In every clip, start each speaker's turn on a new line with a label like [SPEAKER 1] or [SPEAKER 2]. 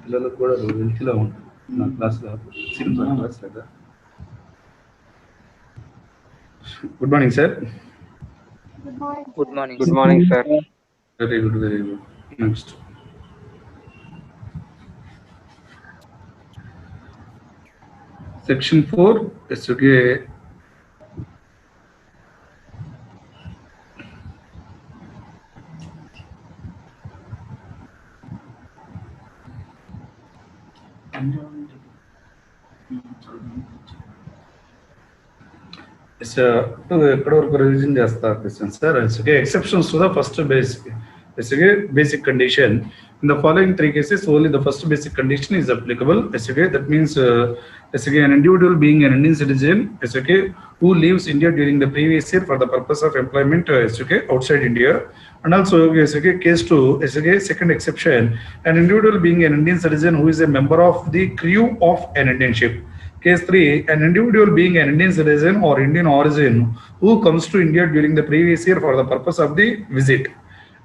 [SPEAKER 1] పిల్లలకు కూడా వెళ్తిలా ఉంటుంది నా క్లాస్లో సినిమా క్లాస్ లేదా. Good morning sir.
[SPEAKER 2] Good morning, sir.
[SPEAKER 1] Very good, very good. Next section 4 ఎస్కే ఎక్కడ వరకు రివిజన్ చేస్తా sir. Exceptions to the first basic condition. In the following 3 cases, only the first basic condition is applicable. That means an individual being an Indian citizen who leaves India during the previous year for the purpose of employment outside India. And also case 2, second exception, an individual being an Indian citizen who is a member of the crew of an Indian ship. Case 3, an individual being an Indian citizen or Indian origin who comes to India during the previous year for the purpose of the visit.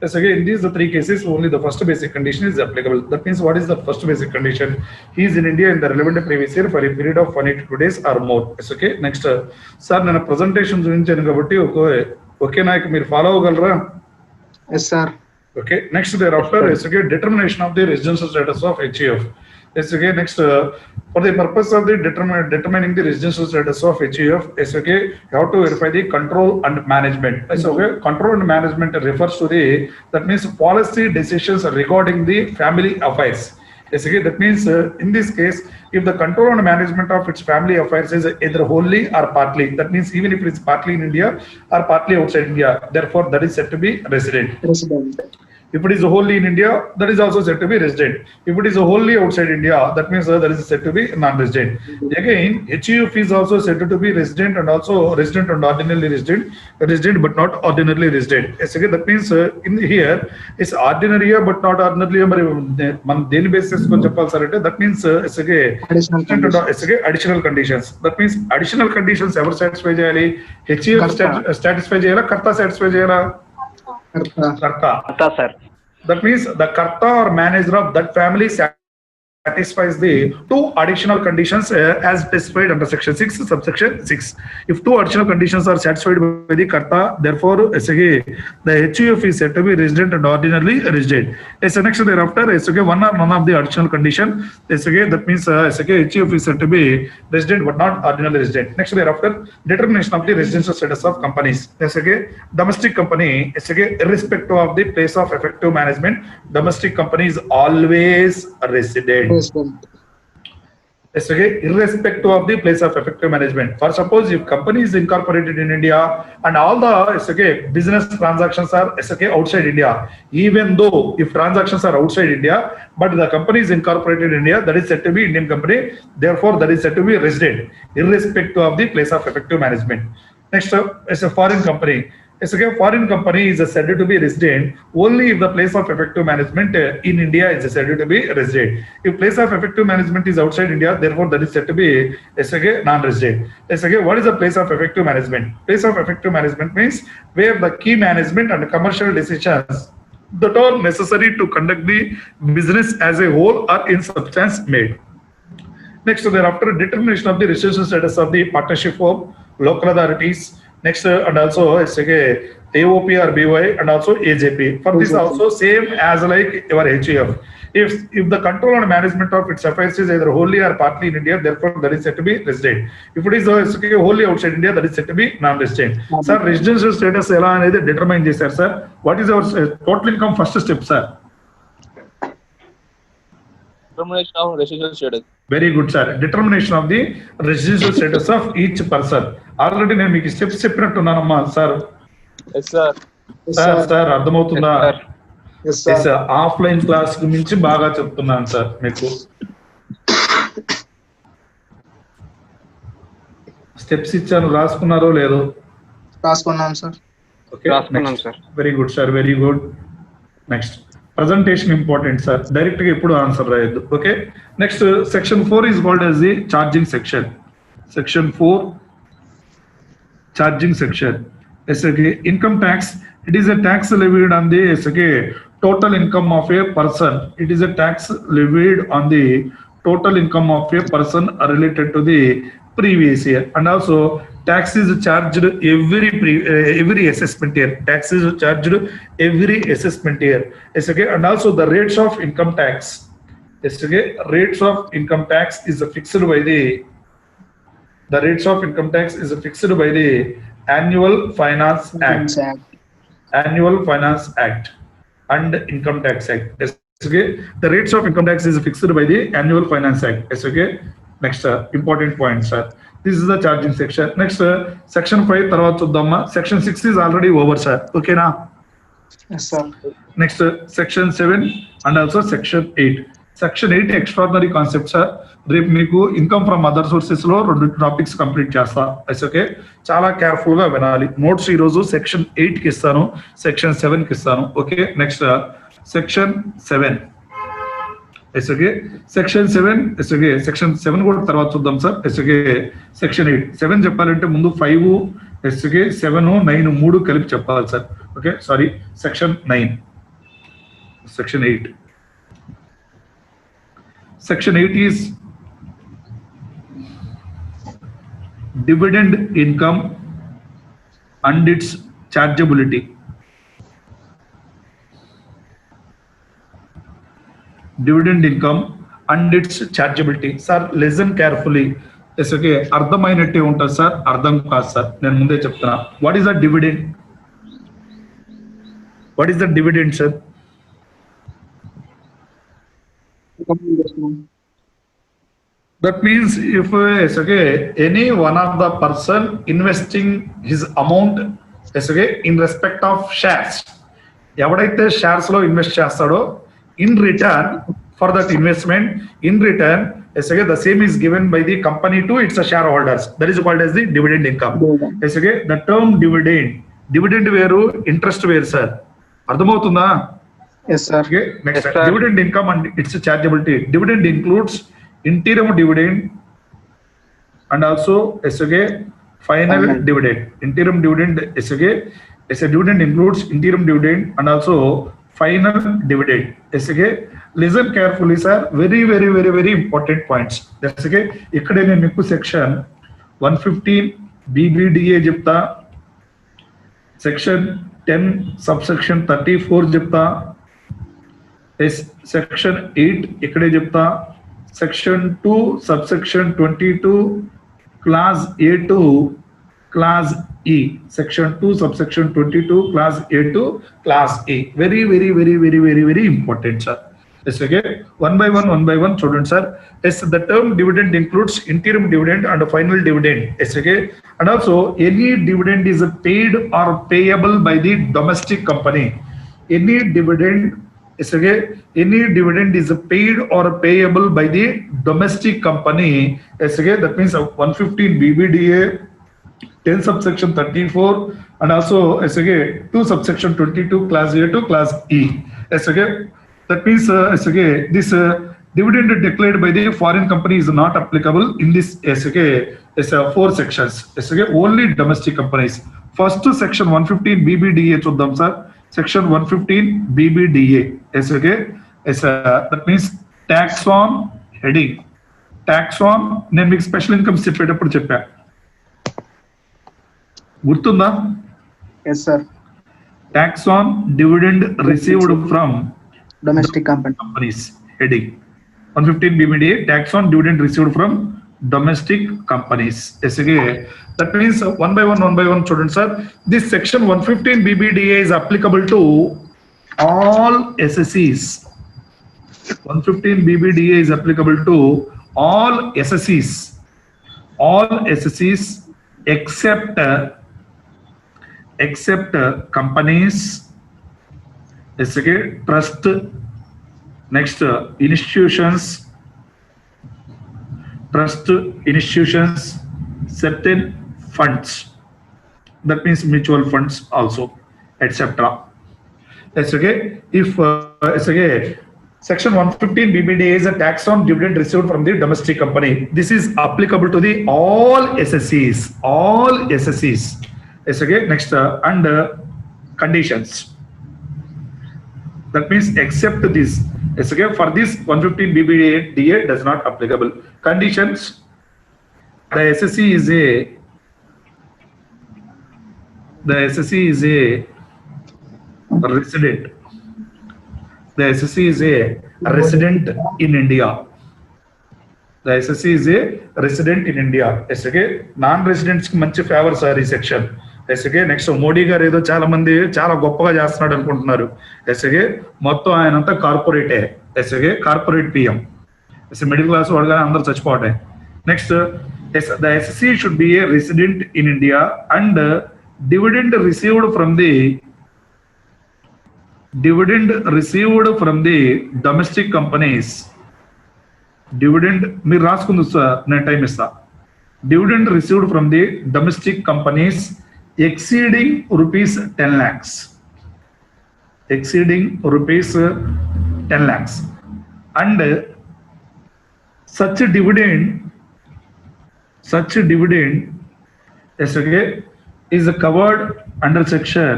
[SPEAKER 1] Yes, again, in these 3 cases, only the first basic condition is applicable. That means, what is the first basic condition? He is in India in the relevant previous year for a period of 182 days or more. Yes, okay. Next, sir, nana presentation చూపించాను కాబట్టి ఓకేనా, మీరు follow అవ్వగలరా?
[SPEAKER 3] Yes, sir.
[SPEAKER 1] Okay. Next, thereafter, yes, okay, determination of the residential status of HEF. Yes, okay. Next, for the purpose of the determining the residential status of HEF, yes, okay, you have to verify the control and management. Yes, okay. Control and management refers to that means policy decisions regarding the family affairs. Yes, okay. That means in this case, if the control and management of its family affairs is either wholly or partly, that means even if it is partly in India or partly outside India, therefore that is said to be resident. If it is wholly in India, that is also said to be resident. If it is wholly outside India, that means that is said to be non-resident. Again, HEF is also said to be resident and also resident and ordinarily resident but not ordinarily resident. Yes, again, that means in here it's ordinary but not ordinarily. Man daily basis ko cheppali sir ante that means additional conditions. That means additional conditions ever satisfy cheyali? HEF satisfy cheyala, karta satisfy cheyala?
[SPEAKER 2] Karta, sir.
[SPEAKER 1] That means the karta or manager of that family satisfies the 2 additional conditions as specified under section 6, subsection 6. If 2 additional conditions are satisfied by the karta, therefore the HEF is said to be resident and ordinarily resident. Next, thereafter, one or none of the additional condition, that means HEF is said to be resident but not ordinarily resident. Next, thereafter, determination of the residential status of companies. Domestic company, irrespective of the place of effective management, domestic company is always resident. Yes, okay, irrespective of the place of effective management. For suppose if company is incorporated in India and all the business transactions are outside India, even though if transactions are outside India, but the company is incorporated in India, that is said to be Indian company. Therefore, that is said to be resident, irrespective of the place of effective management. Next, is a foreign company. Yes, okay, foreign company is said to be resident only if the place of effective management in India is said to be resident. If place of effective management is outside India, therefore that is said to be non-resident. Yes, okay, what is the place of effective management? Place of effective management means where the key management and commercial decisions that are necessary to conduct the business as a whole are in substance made. Next, thereafter, determination of the residential status of the partnership of local authorities. Next, and also AOP or BY and also AJP. For this also same as like your HEF. If the control and management of its affairs is either wholly or partly in India, therefore that is said to be resident. If it is wholly outside India, that is said to be non-resident. Sir, residential status ela anedi determine chesaru sir. What is our total income first step, sir?
[SPEAKER 2] Determination of residential status.
[SPEAKER 1] Very good, sir. Determination of the residential status of each person. Already నేను మీకు steps చెప్పినట్టున్నానమ్మా sir.
[SPEAKER 2] Yes, sir.
[SPEAKER 1] Sir అర్థమవుతుందా?
[SPEAKER 3] Yes, sir.
[SPEAKER 1] Offline class గురించి బాగా చెప్తున్నాను sir మీకు. Steps ఇచ్చాను, రాసుకున్నారో లేదో?
[SPEAKER 3] రాసుకున్నాం సార్.
[SPEAKER 1] ఓకే, రాసుకున్నాం sir. Very good sir, very good. Next, presentation important sir, direct ga ippudu answer rayaddu. Okay, next section 4 is called as the charging section. Section 4, charging section. Yes, okay. Income tax, it is a tax levied on the yes, okay, total income of a person. It is a tax levied on the total income of a person related to the previous year. And also tax is charged every assessment year. Tax is charged every assessment year. Yes, okay. And also the rates of income tax. Yes, okay. Rates of income tax is fixed by the rates of income tax is fixed by the Annual Finance Act, Annual Finance Act and Income Tax Act. Yes, okay. The rates of income tax is fixed by the Annual Finance Act. Yes, okay. Next important point, sir. This is the charging section. Next section 5 తర్వాత చూద్దామా. Section 6 is already over, sir. Okay na?
[SPEAKER 3] Yes, sir.
[SPEAKER 1] Next section 7 and also section 8. Section 8 extraordinary concept, sir. రేపు మీకు income from other sources లో 2 topics complete చేస్తా. Okay, చాలా careful గా వినాలి. Notes ఈ రోజు సెక్షన్ 8 కి ఇస్తాను, సెక్షన్ 7 కి ఇస్తాను. Okay, next section 7. Okay, section 7. Okay, section 7 కూడా తర్వాత చూద్దాం సార్. Okay, section 8. 7 చెప్పాలంటే ముందు 5 ఓకే 7 9 3 కలిపి చెప్పాలి sir. Okay, sorry, section 9. Section 8. Section 8 is dividend income and its chargeability. Dividend income and its chargeability. Sir, listen carefully. Yes, okay. అర్థమైనట్టే ఉంటుంది sir, అర్థం కాదు సార్. నేను ముందే చెప్తున్నా. What is the dividend? What is the dividend, sir? That means if yes, okay, any one of the person investing his amount yes, okay, in respect of shares, ఎవడైతే shares లో invest చేస్తాడో in return for that investment, in return yes, okay, the same is given by the company to its shareholders. That is called as the dividend income. Yes, okay, the term dividend వేరు, interest వేరు sir. అర్థమవుతుందా?
[SPEAKER 3] Yes, sir.
[SPEAKER 1] Okay, next
[SPEAKER 2] Yes, sir.
[SPEAKER 1] dividend income and its chargeability. Dividend includes interim dividend and also SG final dividend. Interim dividend SG dividend includes interim dividend and also final dividend. SG listen carefully, sir. Very important points. That's okay. ikkade nenu meeku section 115 BBDA చెప్తా, section 10 subsection 34 చెప్తా, section 8 ఇక్కడే చెప్తా, section 2 సబ్సెక్షన్ 22 class A to class E, section 2 సబ్సెక్షన్ 22 class A to class E. Very important sir. Yes, okay. One by one చూడండి sir. Yes, the term dividend includes interim dividend and final dividend. Yes, okay. And also any dividend is paid or payable by the domestic company. Any dividend is okay, any dividend is paid or payable by the domestic company. Yes, okay, that means 115 BBDA 10 subsection 34 and also yes, okay, 2 subsection 22 class A to class E. Yes, okay, that means yes, okay, this dividend declared by the foreign company is not applicable in this yes, okay, yes, 4 sections. Yes, okay, only domestic companies. First section 115 BBDA చూద్దాం sir. Section 115 BBDA. Yes, okay. Yes, that means tax on heading. Tax on నేను మీకు special incomes చెప్పేటప్పుడు చెప్పా, గుర్తుందా?
[SPEAKER 3] Yes, sir.
[SPEAKER 1] Tax on dividend received from
[SPEAKER 3] Domestic
[SPEAKER 1] companies heading 115 BBDA, tax on dividend received from domestic companies. Yes, okay. That means one by one students sir, this section 115 BBDA is applicable to all SSEs. 115 BBDA is applicable to all SSEs except companies. Yes, okay, trust, next institutions, certain funds, that means mutual funds also, etc. Yes, okay. If yes, okay, Section 115 BBDA is a tax on dividend received from the domestic company. This is applicable to the all SSEs. All SSEs. Yes, okay. Next, under conditions. That means except this. Yes, okay. For this 115 BBDA DA does not applicable. Conditions. The SSE is a resident. The SSE is a resident in India. The SSE is a resident in India. Yes, okay. Non-residents ki manchi favor sir ee section. Yes, okay. Next, Modi garu edo chaala mandi chaala goppaga chestunnadu anukuntunnaru. Yes, okay. Mottham ayananta corporate. Yes, okay. Corporate PM. Yes, middle class vadgane andaru chachipote. Next, yes, the SSE should be a resident in India and dividend received from the domestic companies. Dividend మీరు రాసుకుంది sir, నేను time ఇస్తా. Dividend received from the domestic companies exceeding rupees 10 lakhs. Exceeding rupees 10 lakhs. And such dividend, yes, okay, is covered under section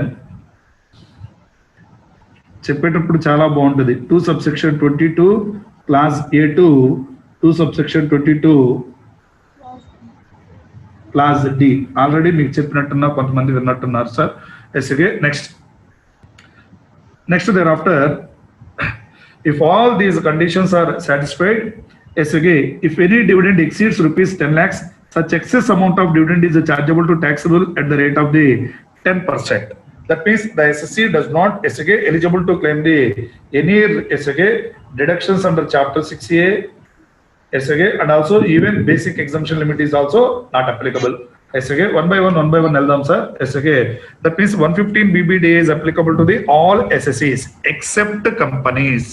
[SPEAKER 1] చెప్పేటప్పుడు చాలా బాగుంటుంది. 2 subsection 22 clause A2, 2 subsection 22 clause D. Already మీకు చెప్పినట్టున్నా, కొంతమంది విన్నట్టున్నారు సార్. ఎస్గే next thereafter, if all these conditions are satisfied, SG, if any dividend exceeds rupees 10 lakhs, such excess amount of dividend is chargeable to taxable at the rate of the 10%. That means the SSC does not SG eligible to claim the any SG deductions under Chapter 6A SG, and also even basic exemption limit is also not applicable. SG one by one eldam sir. SG, that means 115 BBDA is applicable to the all SSCs except companies,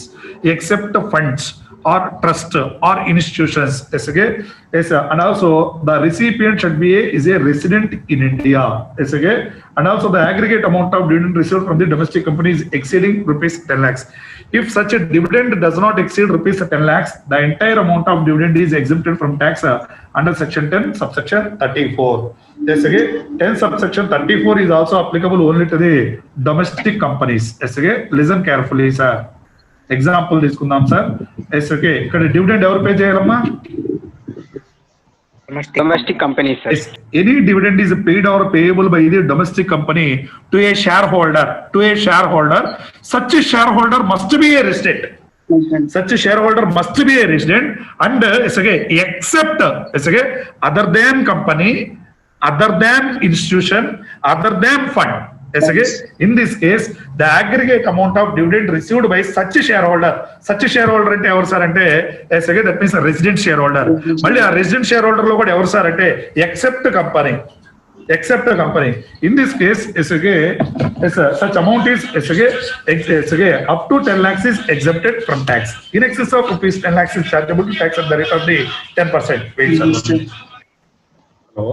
[SPEAKER 1] except funds or trust or institutions. SG, yes, and also the recipient should be is a resident in India. SG, and also the aggregate amount of dividend received from the domestic company is exceeding rupees 10 lakhs. If such a dividend does not exceed rupees 10 lakhs, the entire amount of dividend is exempted from tax under section 10 subsection 34. Yes, again, 10 subsection 34 is also applicable only to the domestic companies. Yes, again, listen carefully, sir. Example తీసుకుందాం sir. Yes okay, ఇక్కడ dividend ఎవరు pay చేయాలమ్మా?
[SPEAKER 4] Domestic company, sir.
[SPEAKER 1] Any dividend is paid or payable by the domestic company to a shareholder. Such a shareholder must be a resident. Such a shareholder must be a resident and except other than company, other than institution, other than fund. In this case, the aggregate amount of dividend received by such a shareholder అంటే ఎవరు sir అంటే that means a resident shareholder. మళ్ళీ ఆ resident shareholder లో కూడా ఎవరు sir అంటే except company. In this case, such amount is up to 10 lakhs is exempted from tax. In excess of rupees 10 lakhs is chargeable to tax at the rate of the 10%. Wait, sir. Hello.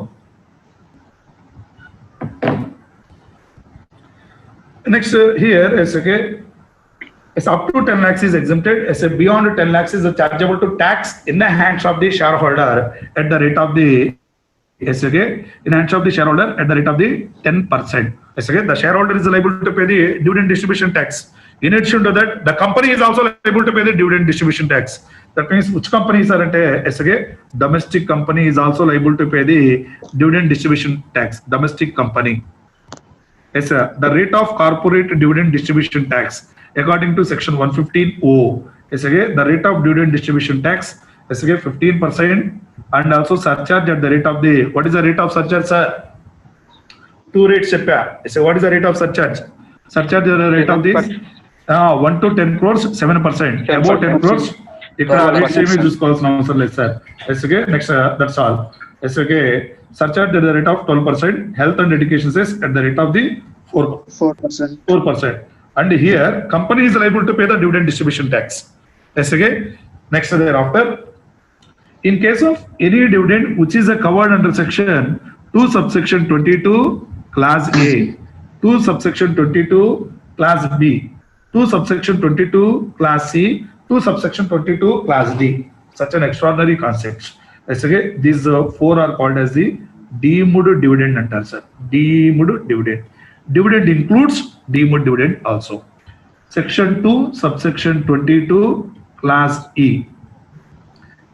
[SPEAKER 1] Next, here is up to 10 lakhs is exempted. Beyond 10 lakhs is chargeable to tax in the hands of the shareholder at the rate of the in hands of the shareholder at the rate of the 10%. The shareholder is liable to pay the dividend distribution tax. In addition to that, the company is also liable to pay the dividend distribution tax. That means which companies are domestic company is also liable to pay the dividend distribution tax. Domestic company. Yes, sir. The rate of corporate dividend distribution tax according to section 115O. Yes, again, the rate of dividend distribution tax is 15% and also surcharge at the rate of the, what is the rate of surcharge, sir? Two rates. So what is the rate of surcharge? Surcharge is the rate of this 1 to 10 crores 7%. About 10 crores ఇక్కడ rate same చూసుకోవాల్సిన అవసరం లేదు sir. Yes, okay. Next, that's all. Yes, okay. Surcharge at the rate of 12%, health and education cess at the rate of the 4%. And here, company is liable to pay the dividend distribution tax. Yes, okay. Next, thereafter, in case of any dividend which is covered under section 2 subsection 22 clause A, 2 subsection 22 clause B, 2 subsection 22 clause C, to subsection 22 class D. Such an extraordinary concept. Yes, okay. These four are called as the deemed dividend antar sir. Deemed dividend. Dividend includes deemed dividend also. Section 2 subsection 22 class E.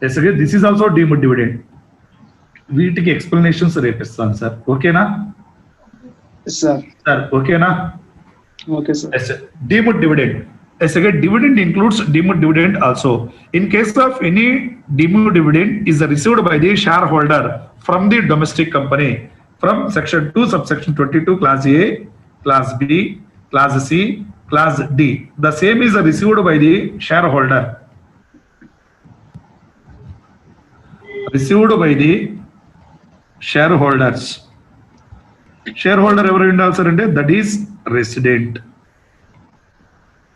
[SPEAKER 1] Yes, okay. This is also deemed dividend. వీటికి explanations రేపిస్తాను sir, ఓకేనా
[SPEAKER 3] sir?
[SPEAKER 1] Sir ఓకేనా?
[SPEAKER 3] Okay sir.
[SPEAKER 1] Deemed dividend. Yes, again, dividend includes deemed dividend also. In case of any deemed dividend is received by the shareholder from the domestic company from section 2 subsection 22 class A, class B, class C, class D. The same is received by the shareholder. Received by the shareholders. Shareholder ఎవరు ఉండాలి sir అంటే that is resident.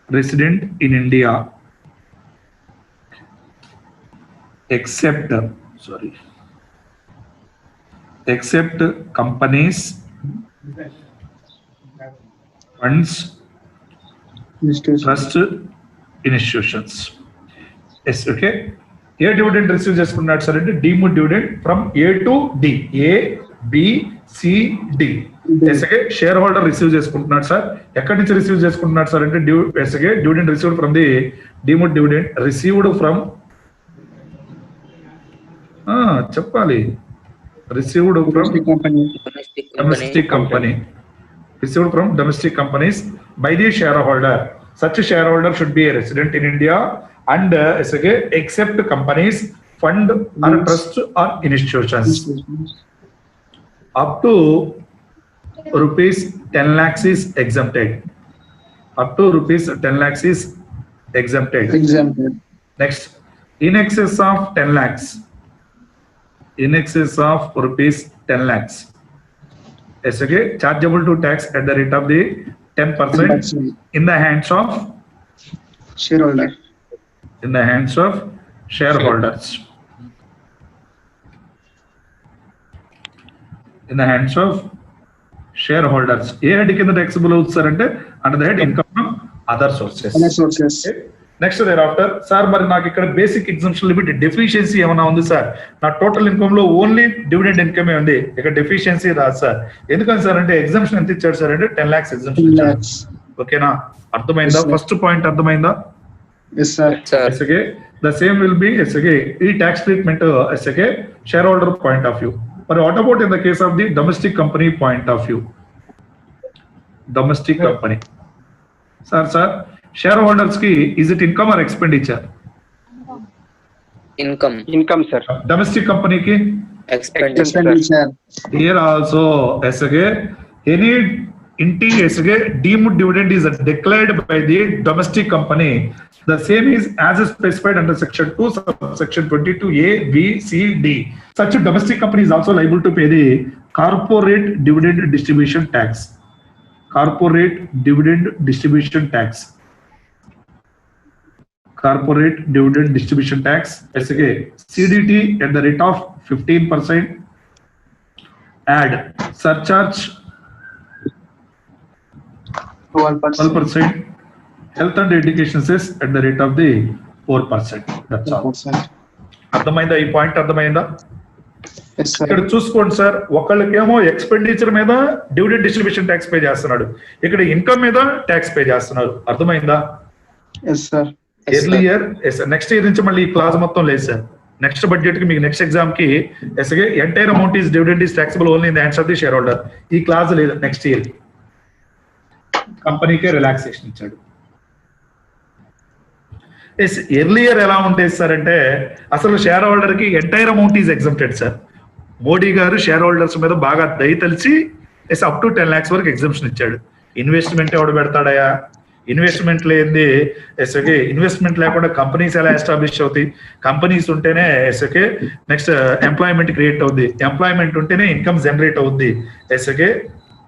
[SPEAKER 1] Resident in India, except companies, funds, trust, institutions. Yes, okay. ఏ dividend receive చేసుకున్నాడు sir అంటే deemed dividend from A to D, A B C D. Share holder receive చేసుకుంటున్నాడు sir. ఎక్కడి నుంచి receive చేసుకుంటున్నాడు sir అంటే dividend received from the deemed dividend received from చెప్పాలి received from domestic company. Received from domestic companies by the shareholder. Such a shareholder should be a resident in India and except companies, fund or trust or institutions. Up to rupees 10 lakhs is exempted. Up to rupees 10 lakhs is exempted. Next, in excess of 10 lakhs. In excess of rupees 10 lakhs. Yes, okay. Chargeable to tax at the rate of the 10% in the hands of
[SPEAKER 3] shareholder.
[SPEAKER 1] In the hands of shareholders. In the hands of shareholders. ఏ head కింద taxable అవుతుంది sir అంటే under the head income from other sources. Next thereafter sir మరి నాకు ఇక్కడ basic exemption limit deficiency ఏమైనా ఉంది sir? నా టోటల్ ఇన్కమ్ లో ఓన్లీ డివిడెండ్ ఇన్కమే ఉంది, ఇక్కడ డెఫిషియన్సీ రాదు సార్. ఎందుకని సార్ అంటే ఎగ్జామ్షన్ ఎంత ఇచ్చాడు సార్ అంటే 10 lakhs ఎగ్జామ్షన్ ఇచ్చాడు. ఓకేనా? అర్థమైందా? ఫస్ట్ పాయింట్ అర్థమైందా?
[SPEAKER 3] Yes sir.
[SPEAKER 1] Okay. The same will be ఈ tax treatment shareholder point of view. But what about in the case of the domestic company point of view? Domestic company. Sir, shareholders ki is it income or expenditure?
[SPEAKER 2] Income sir.
[SPEAKER 1] Domestic company ki
[SPEAKER 3] Expenditure.
[SPEAKER 1] here also any deemed dividend is declared by the domestic company. The same is as specified under section 2 subsection 22A, B, C, D. Such a domestic company is also liable to pay the corporate dividend distribution tax. Corporate dividend distribution tax. Corporate dividend distribution tax. CDT at the rate of 15%. Add surcharge 12%. Health and education cess at the rate of the 4%. That's all. అర్థమైందా? ఈ point అర్థమైందా? ఇక్కడ చూసుకోండి sir, ఒకళ్ళకేమో expenditure మీద dividend distribution tax pay చేస్తున్నాడు, ఇక్కడ income మీద tax pay చేస్తున్నారు. అర్థమైందా? ఎర్లియర్ నెక్స్ట్ ఇయర్ నుంచి మళ్ళీ ఈ క్లాస్ మొత్తం లేదు సార్. నెక్స్ట్ బడ్జెట్ కి మీకు నెక్స్ట్ ఎగ్జామ్ కి entire amount is dividend is taxable only in the hands of the share holder. ఈ క్లాస్ లేదు నెక్స్ట్ ఇయర్. కంపెనీకే రిలాక్సేషన్ ఇచ్చాడు. ఎర్లియర్ ఎలా ఉంటుంది సార్ అంటే అసలు షేర్ హోల్డర్ కి entire amount is exempted sir. Modi గారు షేర్ హోల్డర్స్ మీద బాగా దయ తెలిసి అప్ టు 10 lakhs వరకు ఎగ్జామ్షన్ ఇచ్చాడు. ఇన్వెస్ట్మెంట్ ఎవడు పెడతాడయా? ఇన్వెస్ట్మెంట్ లేనిది ఇన్వెస్ట్మెంట్ లేకుండా కంపెనీస్ ఎలా ఎస్టాబ్లిష్ అవుతాయి? కంపెనీస్ ఉంటేనే నెక్స్ట్ ఎంప్లాయ్మెంట్ క్రియేట్ అవుద్ది, ఎంప్లాయ్మెంట్ ఉంటేనే ఇన్కమ్ జనరేట్ అవుద్ది.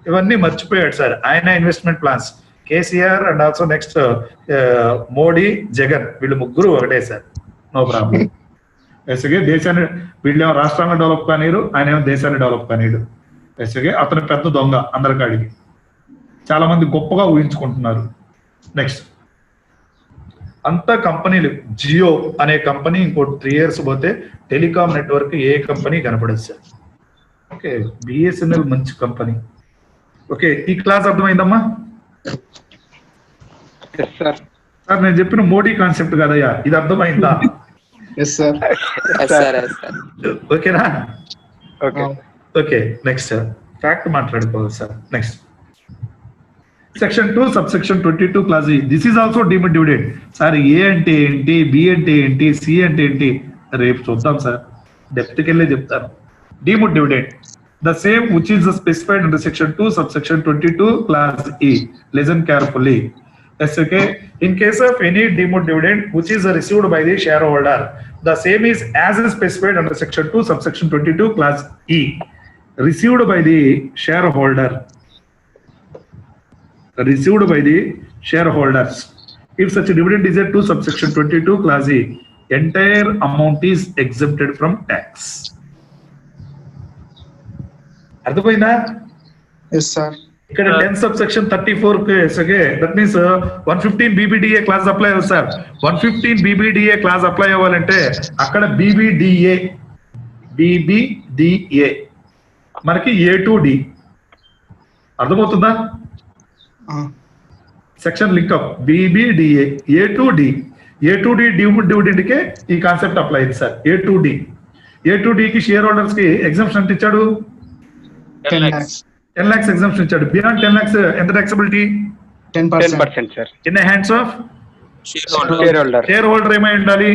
[SPEAKER 1] ఇవన్నీ మర్చిపోయాడు సార్ ఆయన investment plans. KCR and also next Modi, Jagan వీళ్ళు ముగ్గురు ఒకటే సార్. No problem. దేశాన్ని వీళ్ళేమో రాష్ట్రాన్ని డెవలప్ కానీరు, ఆయన ఏమో దేశాన్ని డెవలప్ కానీడు. అతను పెద్ద దొంగ అందరికాడికి. చాలా మంది గొప్పగా ఊహించుకుంటున్నారు. నెక్స్ట్ అంత కంపెనీలు జియో అనే కంపెనీ ఇంకో 3 years పోతే టెలికాం నెట్వర్క్ ఏ కంపెనీ కనపడదు సార్. ఓకే, బిఎస్ఎన్ఎల్ మంచి కంపెనీ. ఓకే, ఈ క్లాస్ అర్థమైందమ్మా?
[SPEAKER 2] సార్
[SPEAKER 1] సార్ నేను చెప్పిన మోడీ కాన్సెప్ట్ కదయ్యా, ఇది అర్థమైందా?
[SPEAKER 3] Yes sir.
[SPEAKER 1] ఓకేనా?
[SPEAKER 2] ఓకే
[SPEAKER 1] ఓకే, నెక్స్ట్ ఫ్యాక్ట్ మాట్లాడుకోవాలి సార్. నెక్స్ట్ సెక్షన్ 2 సబ్సెక్షన్ 22 clause E. This is also deemed dividend. Sir A అంటే ఏంటి, బి అంటే ఏంటి, సి అంటే ఏంటి రేపు చూద్దాం సార్, డెప్త్కి వెళ్ళే చెప్తాను. Deemed dividend the same which is specified under section 2 subsection 22 class E. Listen carefully. Yes, okay. In case of any deemed dividend which is received by the shareholder, the same is as specified under section 2 subsection 22 class E. Received by the shareholder. Received by the shareholders. If such a dividend is at 2 subsection 22 class E, entire amount is exempted from tax. అర్థమైందా?
[SPEAKER 3] Yes sir.
[SPEAKER 1] ఇక్కడ 10 subsection 34 that means 115 BBDA clause apply అవ్వాలి sir. 115 BBDA clause apply అవ్వాలంటే అక్కడ BBDA మనకి A to D. అర్థమవుతుందా? Section link up BBDA A to D. A to D dividend కే ఈ concept apply అయింది సార్. A to D కి షేర్ హోల్డర్స్ కి ఎగ్జామ్షన్ ఎంత ఇచ్చాడు?
[SPEAKER 3] 10 lakhs.
[SPEAKER 1] 10 lakhs exemption ఇచ్చాడు. బియాండ్ 10 lakhs ఎంత taxability?
[SPEAKER 3] 10%.
[SPEAKER 2] Sir.
[SPEAKER 1] In the hands of
[SPEAKER 2] share
[SPEAKER 1] share holder ఏమై ఉండాలి?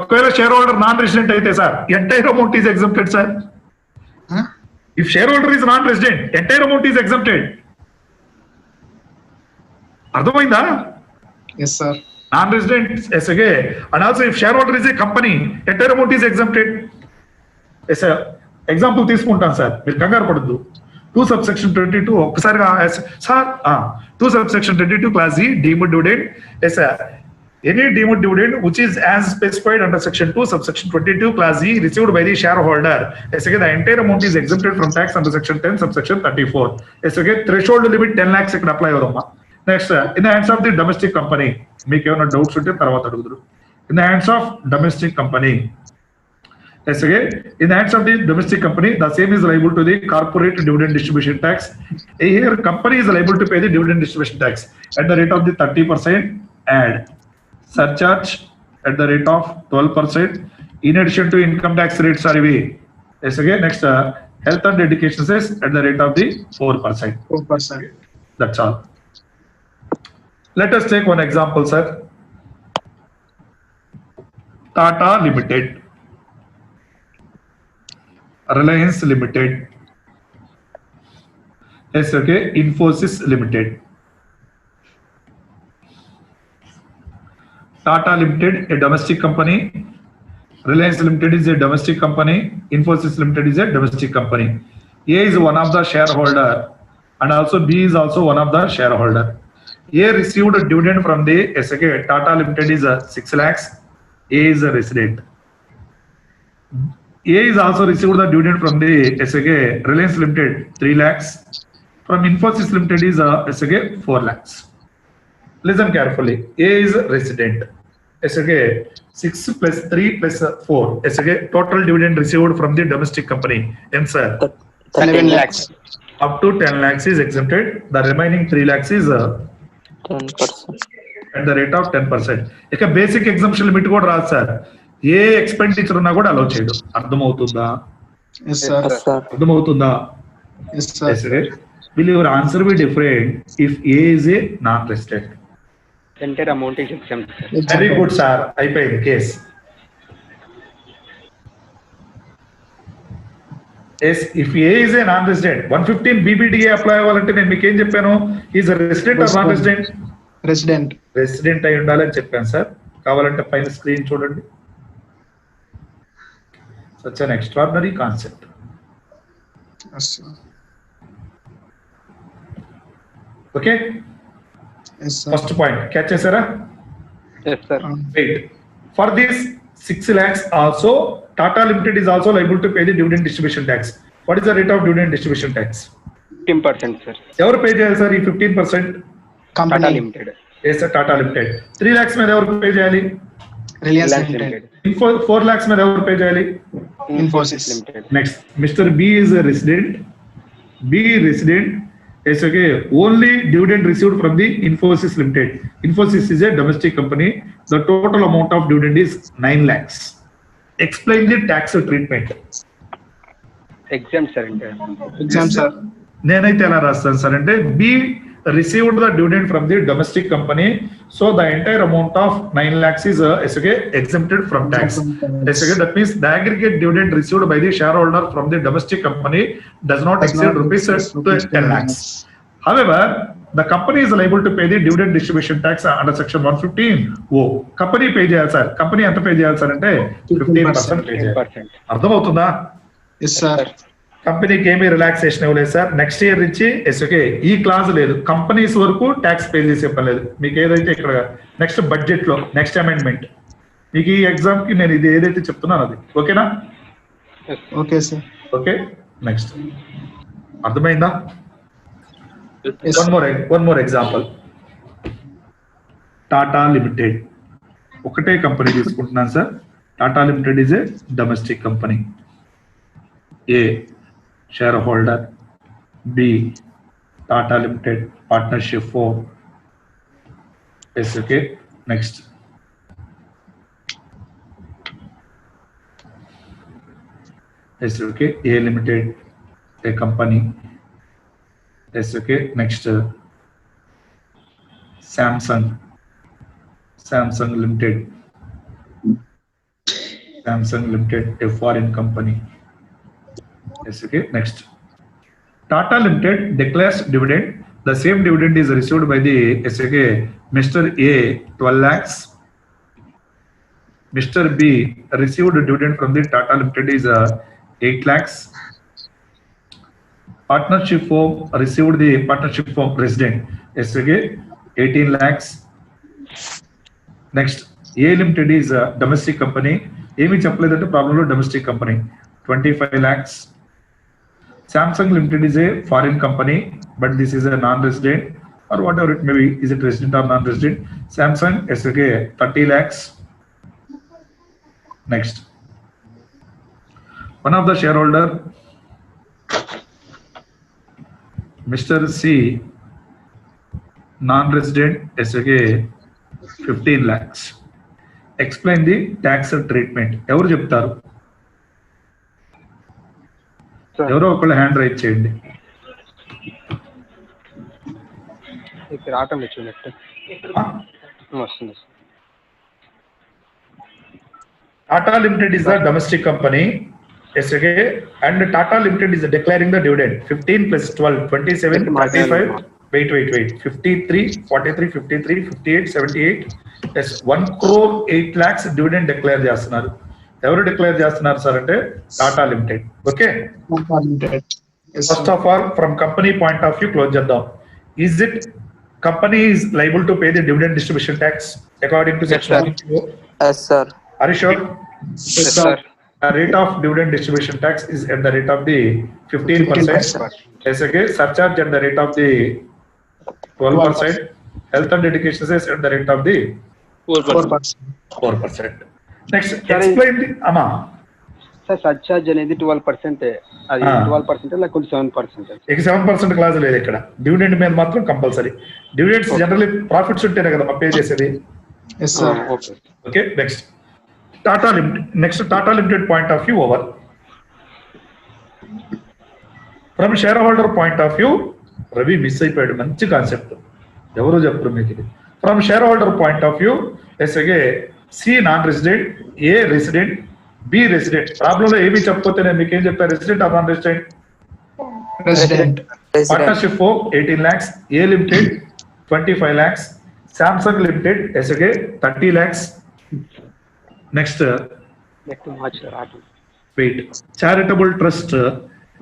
[SPEAKER 1] ఒకవేళ షేర్ హోల్డర్ నాన్ రెసిడెంట్ అయితే sir entire amount is exempted sir. If share holder is non resident entire amount is exempted. అర్థమైందా?
[SPEAKER 3] Yes sir.
[SPEAKER 1] Non resident ఎస్గే and also if share holder is a company entire amount is exempted. Yes example తీసుకుంటాను sir, మీరు కంగారు పడద్దు. 2 subsection 22 ఒక్కసారిగా sir 2 subsection 22 class E deemed dividend. Yes sir. Any deemed dividend which is as specified under section 2 subsection 22 class E received by the shareholder. Yes again the entire amount is exempted from tax under section 10 subsection 34. Yes again threshold limit 10 lakhs ఇక్కడ apply అవుదమ్మా. Next in the hands of the domestic company. మీకు ఏమైనా doubts ఉంటే తర్వాత అడుగుదురు. In the hands of domestic company. Yes, again, in the hands of the domestic company, the same is liable to the corporate dividend distribution tax. Here, company is liable to pay the dividend distribution tax at the rate of the 30% and surcharge at the rate of 12%. In addition to income tax rates, yes, again, next, health and education cess at the rate of the 4%.
[SPEAKER 3] 4%.
[SPEAKER 1] That's all. Let us take one example, sir. Tata Limited. Reliance Limited. Yes, okay. Infosys Limited. Tata Limited, a domestic company. Reliance Limited is a domestic company. Infosys Limited is a domestic company. A is one of the shareholder and also B is also one of the shareholder. A received a dividend from the SK. Tata Limited is 6 lakhs. A is a resident. A is also received the dividend from the SK Reliance Limited 3 lakhs. From Infosys Limited is SK 4 lakhs. Listen carefully. A is resident. SK 6 plus 3 plus 4. SK total dividend received from the domestic company. Sir,
[SPEAKER 3] 11 lakhs.
[SPEAKER 1] up to 10 lakhs is exempted. The remaining 3 lakhs is
[SPEAKER 2] 10%.
[SPEAKER 1] at the rate of 10%. ఇక basic exemption limit కూడా రాదు sir. ఏ expenditure ఉన్నా కూడా allow చేయడం. అర్థమవుతుందా?
[SPEAKER 3] Yes sir.
[SPEAKER 1] అర్థమవుతుందా?
[SPEAKER 3] Yes sir.
[SPEAKER 1] Will your answer be different if A is a non-resident?
[SPEAKER 2] Entire amount is exempt.
[SPEAKER 1] Very good, sir. అయిపోయింది case. Yes, if A is a non-resident, 115 BBDA apply అవ్వాలంటే నేను మీకు ఏం చెప్పాను? Is resident or non resident?
[SPEAKER 3] Resident.
[SPEAKER 1] Resident అయి ఉండాలని చెప్పాను sir. కావాలంటే పైన స్క్రీన్ చూడండి. Such an extraordinary concept.
[SPEAKER 3] Yes sir.
[SPEAKER 1] Okay?
[SPEAKER 3] Yes sir.
[SPEAKER 1] First point. Catch chesara?
[SPEAKER 2] Yes, sir.
[SPEAKER 1] Wait. For this 6 lakhs also, Tata Limited is also liable to pay the dividend distribution tax. What is the rate of dividend distribution tax?
[SPEAKER 2] 15%, sir.
[SPEAKER 1] ఎవరు pay చేయాలి sir ఈ 15%?
[SPEAKER 3] Company.
[SPEAKER 2] Tata Limited.
[SPEAKER 1] Yes Tata limited. 3 lakhs మీద ఎవరు pay చేయాలి?
[SPEAKER 3] Reliance
[SPEAKER 2] Reliance
[SPEAKER 3] Limited.
[SPEAKER 2] Limited.
[SPEAKER 1] 4 lakhs మీద ఎవరు pay చేయాలి?
[SPEAKER 3] Infosys.
[SPEAKER 2] Limited.
[SPEAKER 1] Next, Mr. B is a resident. B resident. Yes, okay. Only dividend received from the Infosys Limited. Infosys is a domestic company. The total amount of dividend is 9 lakhs. Explain the tax treatment.
[SPEAKER 2] Exempt, sir.
[SPEAKER 3] Exam, sir.
[SPEAKER 1] నేనైతే ఎలా రాస్తాను sir అంటే B received the dividend from the domestic company, so the entire amount of 9 lakhs is exempted from tax. That means the aggregate dividend received by the shareholder from the domestic company does not exceed rupees 10 lakhs. However, the company is liable to pay the dividend distribution tax under section 115. Company pay చేయాలి sir. Company ఎంత pay చేయాలి sir అంటే 15% pay చేయాలి.
[SPEAKER 2] 10%.
[SPEAKER 1] అర్థమవుతుందా?
[SPEAKER 3] Yes, sir.
[SPEAKER 1] కంపెనీకి ఏమీ relaxation ఇవ్వలేదు sir. Next year నుంచి ఎస్ఓకే ఈ క్లాజ్ లేదు, కంపెనీస్ వరకు ట్యాక్స్ పే చేసే పని లేదు. మీకు ఏదైతే ఇక్కడ నెక్స్ట్ బడ్జెట్ లో నెక్స్ట్ అమెండ్మెంట్ మీకు ఈ ఎగ్జామ్ కి నేను ఇది ఏదైతే చెప్తున్నాను అది ఓకేనా?
[SPEAKER 3] Okay, sir.
[SPEAKER 1] ఓకే నెక్స్ట్ అర్థమైందా?
[SPEAKER 3] Yes.
[SPEAKER 1] One more example. Tata limited ఒకటే కంపెనీ తీసుకుంటున్నాను sir. Tata limited is A domestic company. A shareholder, B Tata Limited partnership form. Yes, okay. Next. Yes, okay. A Limited, a company. Yes, okay. Next. Samsung Limited. Samsung Limited, a foreign company. Yes, okay. Next, Tata Limited declares dividend. The same dividend is received by the SK Mr. A 12 lakhs. Mr. B received dividend from the Tata Limited is 8 lakhs. Partnership firm received the partnership firm resident SK 18 lakhs. Next, A Limited is a domestic company. ఏమి చెప్పలేదంటే ప్రాబ్లంలో domestic company 25 lakhs. Samsung Limited is a foreign company, but this is a non-resident or whatever it may be. Is it resident or non-resident? Samsung SK 30 lakhs. Next, one of the shareholder, Mr. C, non-resident SK 15 lakhs. Explain the tax treatment. ఎవరు చెప్తారు? ఎవరో ఒకళ్ళు hand right చేయండి.
[SPEAKER 2] ఇక్కడ automatic వస్తుంది.
[SPEAKER 1] Tata Limited is a domestic company. Yes, okay. And Tata Limited is declaring the dividend 15 plus 12, 27, 35. Wait. 53, 43, 53, 58, 78. Yes, 1 crore 8 lakhs dividend declare చేస్తున్నారు. ఎవరు declare చేస్తున్నారు సార్ అంటే Tata limited. Okay,
[SPEAKER 3] Tata Limited. Yes,
[SPEAKER 1] first
[SPEAKER 3] sir.
[SPEAKER 1] Of all from company point of view close చేద్దాం. Is it company is liable to pay the dividend distribution tax according to section?
[SPEAKER 4] Yes, sir.
[SPEAKER 1] Are you sure?
[SPEAKER 3] Yes, sir.
[SPEAKER 1] The rate of dividend distribution tax is at the rate of the 15%. Yes, okay. Surcharge at the rate of the 12%. Health and education is at the rate of the
[SPEAKER 3] 4%.
[SPEAKER 1] 4%. Next, explain the ama.
[SPEAKER 2] Sir surcharge అనేది 12%. అది 12% లేకపోతే 7%.
[SPEAKER 1] ఇక 7% class లేదు ఇక్కడ. Dividend మీద మాత్రం compulsory. Dividends generally profits ఉంటేనే కదా పే చేసేది.
[SPEAKER 3] Yes, sir.
[SPEAKER 2] Okay.
[SPEAKER 1] Okay, next Tata limited. Next Tata limited point of view over. From share holder point of view Ravi miss అయిపోయాడు. మంచి కాన్సెప్ట్, ఎవరు చెప్పరు మీకు ఇది. From share holder point of view say C non resident, A resident, B resident. ప్రాబ్లంలో ఏమి చెప్పకపోతే నేను మీకు ఏం చెప్పాను? Resident or non resident?
[SPEAKER 3] President.
[SPEAKER 1] Partnership four 18 lakhs, A limited 25 lakhs, Samsung limited say 30 lakhs. Next
[SPEAKER 2] next March రాదు.
[SPEAKER 1] wait, charitable trust